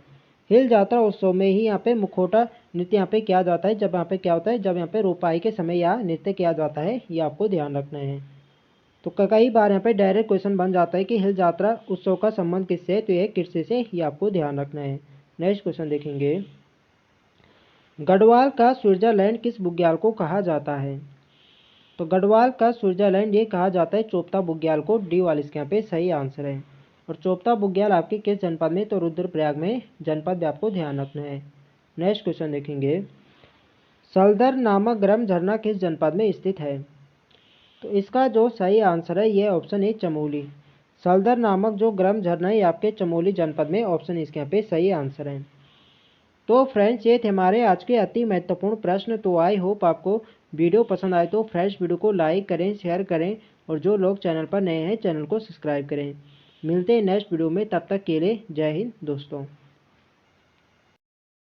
A: हिल जात्रा उत्सव में ही यहाँ पे मुखौटा नृत्य यहाँ पे किया जाता है। जब यहाँ पे क्या होता है, जब यहाँ पे रोपाई के समय यह नृत्य किया जाता है। ये आपको ध्यान रखना है। तो कई बार यहाँ पे डायरेक्ट क्वेश्चन बन जाता है कि हिल जात्रा उत्सव का संबंध किससे है? तो यह कृषि से। ये आपको ध्यान रखना है। नेक्स्ट क्वेश्चन देखेंगे, गढ़वाल का स्विट्जरलैंड किस बुग्याल को कहा जाता है? तो गढ़वाल का स्विट्जरलैंड ये कहा जाता है चोपता बुग्याल को। डी वाले इसके यहाँ पे सही आंसर है। और चोपता बुग्याल आपके किस जनपद में? तो रुद्रप्रयाग में जनपद में आपको ध्यान रखना है। नेक्स्ट क्वेश्चन देखेंगे, सलदर नामक गर्म झरना किस जनपद में स्थित है? तो इसका जो सही आंसर है यह ऑप्शन है चमोली। सलदर नामक जो गर्म झरना है आपके चमोली जनपद में। ऑप्शन इसके यहाँ पे सही आंसर है। तो फ्रेंड्स ये थे हमारे आज के अति महत्वपूर्ण प्रश्न। तो आई होप आपको वीडियो पसंद आए तो फ्रेंड्स वीडियो को लाइक करें, शेयर करें और जो लोग चैनल पर नए हैं चैनल को सब्सक्राइब करें। मिलते हैं नेक्स्ट वीडियो में, तब तक के लिए जय हिंद दोस्तों।